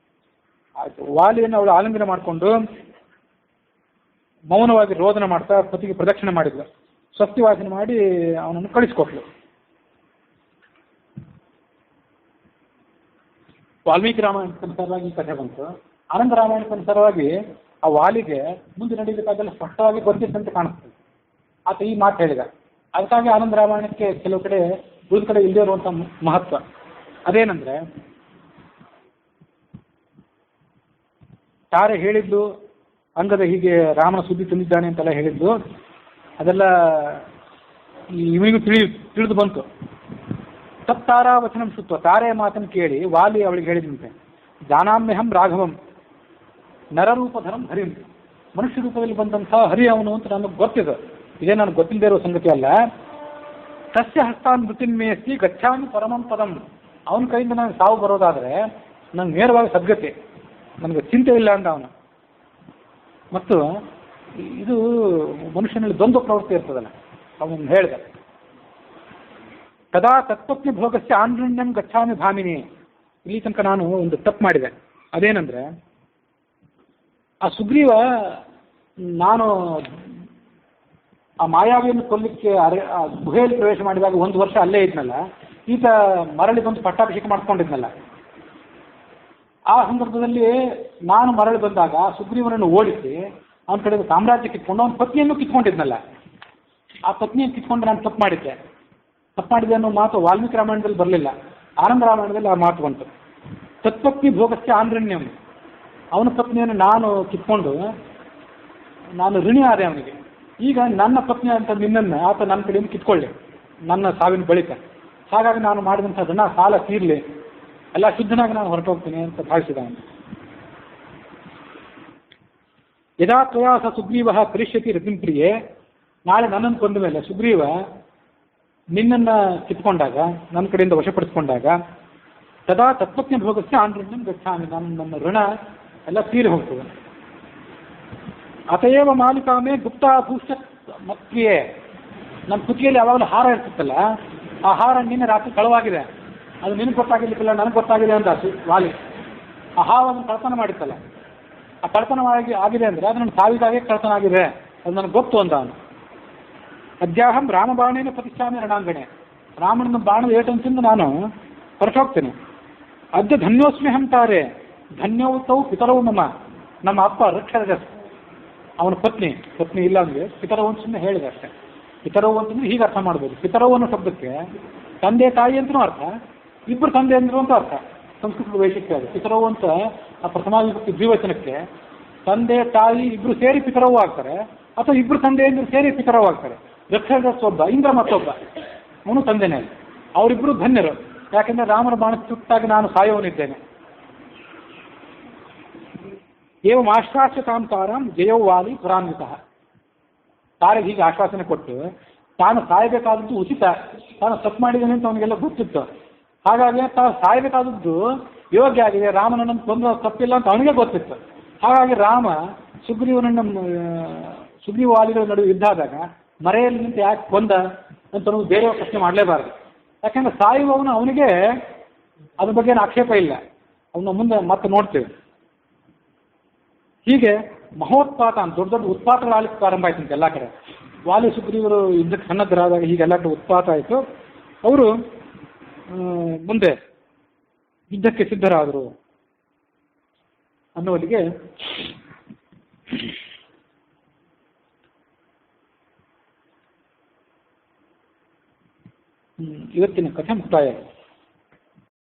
ಆಯ್ತು, ವಾಲಿಯನ್ನು ಅವಳು ಆಲಿಂಗನ ಮಾಡಿಕೊಂಡು ಮೌನವಾಗಿ ರೋದನ ಮಾಡ್ತಾ ಪತಿಗೆ ಪ್ರದಕ್ಷಿಣೆ ಮಾಡಿದ್ಲು. ಸ್ವಸ್ತಿವಾಸನೆ ಮಾಡಿ ಅವನನ್ನು ಕಳಿಸ್ಕೊಟ್ಲು. ವಾಲ್ಮೀಕಿ ರಾಮಾಯಣಕ್ಕನುಸಾರವಾಗಿ ಈ ಕಥೆ ಬಂತು. ಆನಂದ ರಾಮಾಯಣಕ್ಕನುಸಾರವಾಗಿ ಆ ವಾಲಿಗೆ ಮುಂದೆ ನಡೀಬೇಕಾದೆಲ್ಲ ಸ್ಪಷ್ಟವಾಗಿ ಗೊತ್ತಿತ್ತಂತೆ ಕಾಣಿಸ್ತದೆ. ಆತ ಈ ಮಾತು ಹೇಳಿದ. ಅದಕ್ಕಾಗಿ ಆನಂದ ರಾಮಾಯಣಕ್ಕೆ ಕೆಲವು ಕಡೆ ಉಳಿದ ಕಡೆ ಇಲ್ಲದೇ ಇರುವಂಥ ಮಹತ್ವ ಅದೇನಂದ್ರೆ, ತಾರೆ ಹೇಳಿದ್ದು ಅಂಗದ ಹೀಗೆ ರಾಮನ ಸುದ್ದಿ ತಂದಿದ್ದಾನೆ ಅಂತೆಲ್ಲ ಹೇಳಿದ್ದು ಅದೆಲ್ಲ ಇವನಿಗೂ ತಿಳಿದು ಬಂತು. ತತ್ತಾರಾ ವಚನಂ ಶುತ್ವ, ತಾರೆಯ ಮಾತನ್ನು ಕೇಳಿ ವಾಲಿ ಅವಳಿಗೆ ಹೇಳಿದಂತೆ, ಜಾನಾಮ್ಯಹಂ ರಾಘವಂ ನರರೂಪಧರಂ ಹರಿಂ, ಮನುಷ್ಯ ರೂಪದಲ್ಲಿ ಬಂದಂಥ ಹರಿ ಅವನು ಅಂತ ನನಗೆ ಗೊತ್ತಿದೆ. ಇದೇ ನನಗೆ ಗೊತ್ತಿಲ್ಲದೆ ಇರೋ ಸಂಗತಿ ಅಲ್ಲ. ಸಸ್ಯ ಹಸ್ತಾನ್ ಮೃತಿನ್ಮೇಸ್ತಿ ಗಚ್ಚಾಮಿ ಪರಮಂ ಪದಂ, ಅವನ ಕೈಯಿಂದ ನನಗೆ ಸಾವು ಬರೋದಾದರೆ ನಂಗೆ ನೇರವಾಗಿ ಸದ್ಗತಿ, ನನಗೆ ಚಿಂತೆ ಇಲ್ಲ ಅಂದ ಅವನು. ಮತ್ತು ಇದು ಮನುಷ್ಯನಲ್ಲಿ ದ್ವಂದ್ವ ಪ್ರವೃತ್ತಿ ಇರ್ತದಲ್ಲ, ಅವನು ಹೇಳಿದ, ಕದಾ ತತ್ಪತ್ನಿ ಭೋಗಸ್ಯ ಆನ್ರಣ್ಯಂ ಗಚ್ಚಾಮಿ ಭಾಮಿನಿ. ಇಲ್ಲಿ ತನಕ ನಾನು ಒಂದು ತಪ್ಪು ಮಾಡಿದೆ. ಅದೇನಂದ್ರೆ, ಆ ಸುಗ್ರೀವ ನಾನು ಆ ಮಾಯಾವಿಯನ್ನು ಕೊಲ್ಲಿಕ್ಕೆ ಆ ಗುಹೆಯಲ್ಲಿ ಪ್ರವೇಶ ಮಾಡಿದಾಗ 1 ವರ್ಷ ಅಲ್ಲೇ ಇದ್ನಲ್ಲ, ಈತ ಮರಳಿ ಬಂದು ಪಟ್ಟಾಭಿಷೇಕ ಮಾಡ್ಕೊಂಡಿದ್ನಲ್ಲ, ಆ ಸಂದರ್ಭದಲ್ಲಿ ನಾನು ಮರಳಿ ಬಂದಾಗ ಸುಗ್ರೀವನನ್ನು ಓಡಿಸಿ ಅವನ ಕಡೆ ಸಾಮ್ರಾಜ್ಯ ಕಿತ್ಕೊಂಡು ಅವನ ಪತ್ನಿಯನ್ನು ಕಿತ್ಕೊಂಡಿದ್ನಲ್ಲ, ಆ ಪತ್ನಿಯನ್ನು ಕಿತ್ಕೊಂಡು ನಾನು ತಪ್ಪು ಮಾಡಿದ್ದೆ ಅನ್ನೋ ಮಾತು ವಾಲ್ಮೀಕಿ ರಾಮಾಯಣದಲ್ಲಿ ಬರಲಿಲ್ಲ. ಆನಂದ ರಾಮಾಯಣದಲ್ಲಿ ಆ ಮಾತು ಬಂತು. ತತ್ಪತ್ನಿ ಭೋಗಸ್ಯ ಆಂದ್ರಣ್ಯಂ, ಅವನ ಪತ್ನಿಯನ್ನು ನಾನು ಕಿತ್ಕೊಂಡು ನಾನು ಋಣಿ ಆದೆ ಅವನಿಗೆ. ಈಗ ನನ್ನ ಪತ್ನಿ ಅಂತ ನಿನ್ನನ್ನು ಆತ ನನ್ನ ಕಡೆಯಿಂದ ಕಿತ್ಕೊಳ್ಳಿ ನನ್ನ ಸಾವಿನ ಬಳಿಕ. ಹಾಗಾಗಿ ನಾನು ಮಾಡಿದಂಥ ಋಣ ಸಾಲ ತೀರಲಿ, ಎಲ್ಲ ಶುದ್ಧನಾಗಿ ನಾನು ಹೊರಟೋಗ್ತೀನಿ ಅಂತ ಭಾವಿಸಿದ ಅವನು. ಯದಾ ತ್ವಯಾ ಸ ಸುಗ್ರೀವ ಕರಿಷ್ಯತಿ ರತಿಂಪ್ರಿಯೆ, ನಾಳೆ ನನ್ನನ್ನು ಕೊಂದ ಮೇಲೆ ಸುಗ್ರೀವ ನಿನ್ನನ್ನು ಕಿತ್ಕೊಂಡಾಗ, ನನ್ನ ಕಡೆಯಿಂದ ವಶಪಡಿಸ್ಕೊಂಡಾಗ, ತದಾ ತತ್ವಜ್ಞ ಭೋಗಕ್ಕೆ ಆಂಧ್ರಜ್ಞಂ ಗಚ್ಚಾಮಿ, ನನ್ನ ಋಣ ಎಲ್ಲ ತೀರಿ ಹೋಗ್ತದೆ. ಅತಯೇವ ಮಾಲಿಕಾಮೆ ಗುಪ್ತಾಭೂಷ ಮತ್ಕ್ರಿಯೆ, ನನ್ನ ಕುತ್ತಿಗೆಯಲ್ಲಿ ಯಾವಾಗಲೂ ಹಾರ ಇರ್ತಿತ್ತಲ್ಲ, ಆ ಹಾರ ನಿನ್ನೆ ರಾತ್ರಿ ಕಳವಾಗಿದೆ, ಅದು ನಿನಗೆ ಗೊತ್ತಾಗಿರ್ಲಿಕ್ಕಿಲ್ಲ, ನನಗೆ ಗೊತ್ತಾಗಿದೆ ಅಂತ ವಾಲಿ ಆ ಹಾವನ್ನು ಕಳ್ತನ ಮಾಡಿತ್ತಲ್ಲ, ಆ ಕಳ್ತನವಾಗಿ ಆಗಿದೆ ಅಂದರೆ ಅದು ನನ್ನ ಸಾವಿದಾಗೆ ಕಳ್ತನ ಆಗಿದೆ, ಅದು ನನಗೆ ಗೊತ್ತು ಅಂತ ಅವನು. ಅದ್ಯಾಹಂ ರಾಮಬಾಣೇನ ಪ್ರತಿಷ್ಠಾಮಿ ರಣಾಂಗಣೆ, ರಾಮನ ಬಾಣದ ಏಟಂತಿಂದ ನಾನು ಹೊರಟೋಗ್ತೇನೆ. ಅದ್ಯ ಧನ್ಯೋಸ್ಮಿ ಹಂತಾರೆ ಧನ್ಯೋತೌ ಪಿತರವು ನಮ್ಮ ಅಪ್ಪ ರಕ್ಷದ ಅವನ ಪತ್ನಿ ಇಲ್ಲ ಅಂದರೆ ಪಿತರವು ಅಂತ ಸುಮ್ಮನೆ ಹೇಳಿದೆ ಅಷ್ಟೇ. ಪಿತರವು ಅಂತಂದ್ರೆ ಹೀಗೆ ಅರ್ಥ ಮಾಡ್ಬೋದು. ಪಿತರವು ಅನ್ನೋ ಶಬ್ದಕ್ಕೆ ತಂದೆ ತಾಯಿ ಅಂತನೂ ಅರ್ಥ, ಇಬ್ಬರು ತಂದೆ ಅಂದ್ರು ಅಂತ ಅರ್ಥ. ಸಂಸ್ಕೃತದ ವೈಶಿಷ್ಟ್ಯ ಅದು. ಪಿತರವು ಅಂತ ಆ ಪ್ರಥಮ ವಿಭಕ್ತಿ ದ್ವಿವಚನಕ್ಕೆ ತಂದೆ ತಾಯಿ ಇಬ್ಬರು ಸೇರಿ ಪಿತರವು ಆಗ್ತಾರೆ, ಅಥವಾ ಇಬ್ಬರು ತಂದೆ ಅಂದ್ರೆ ಸೇರಿ ಪಿತರವು ಆಗ್ತಾರೆ. ರಕ್ಷದ ಒಬ್ಬ, ಇಂದ್ರ ಮತ್ತೊಬ್ಬ, ಅವನು ತಂದೆನೇ. ಅವರಿಬ್ಬರು ಧನ್ಯರು, ಯಾಕೆಂದ್ರೆ ರಾಮನ ಬಾಣ ಚುಟ್ಟಾಗಿ ನಾನು ಸಾಯೋನಿದ್ದೇನೆ. ಏವಂ ಆಶ್ವಾಸ್ಯ ತಾಂತಾರಂ ಜಯೌ ವಾಲಿ ಪುರಾನ್ವಿತ. ತಾರಿಗೆ ಹೀಗೆ ಆಶ್ವಾಸನೆ ಕೊಟ್ಟು ತಾನು ಸಾಯಬೇಕಾದದ್ದು ಉಚಿತ, ತಾನು ತಪ್ಪು ಮಾಡಿದ್ದೇನೆ ಅಂತ ಅವನಿಗೆಲ್ಲ ಗೊತ್ತಿತ್ತು. ಹಾಗಾಗಿ ತಾನು ಸಾಯಬೇಕಾದದ್ದು ಯೋಗ್ಯ ಆಗಿದೆ, ರಾಮನನ್ನು ಕೊಂದ ತಪ್ಪಿಲ್ಲ ಅಂತ ಅವನಿಗೆ ಗೊತ್ತಿತ್ತು. ಹಾಗಾಗಿ ರಾಮ ಸುಗ್ರೀವ ವಾಲಿಗಳ ನಡುವೆ ಯುದ್ಧ ಆದಾಗ ಮರೆಯಲ್ಲಿ ನಿಂತು ಯಾಕೆ ಕೊಂದ ಅಂತ ಬೇರೆಯವ ಪ್ರಶ್ನೆ ಮಾಡಲೇಬಾರದು. ಯಾಕೆಂದ್ರೆ ಸಾಯುವವನು ಅವನಿಗೆ ಅದ್ರ ಬಗ್ಗೆ ಏನು ಆಕ್ಷೇಪ ಇಲ್ಲ, ಅವನ್ನ ಮುಂದೆ ಮತ್ತೆ ನೋಡ್ತೇವೆ. ಹೀಗೆ ಮಹೋತ್ಪಾತ ಅಂತ ದೊಡ್ಡ ದೊಡ್ಡ ಉತ್ಪಾತಗಳಾಗಲಿಕ್ಕೆ ಪ್ರಾರಂಭ ಆಯ್ತು ಅಂತ ಎಲ್ಲ ಕಡೆ. ವಾಲಿ ಸುಗ್ರೀವರು ಯುದ್ಧಕ್ಕೆ ಸನ್ನದ್ಧರಾದಾಗ ಹೀಗೆಲ್ಲ ಕಡೆ ಉತ್ಪಾತ ಆಯಿತು. ಅವರು ಮುಂದೆ ಯುದ್ಧಕ್ಕೆ ಸಿದ್ಧರಾದರು ಅನ್ನುವಲ್ಲಿಗೆ ಇವತ್ತಿನ ಕಥೆ ಮುಕ್ತಾಯ.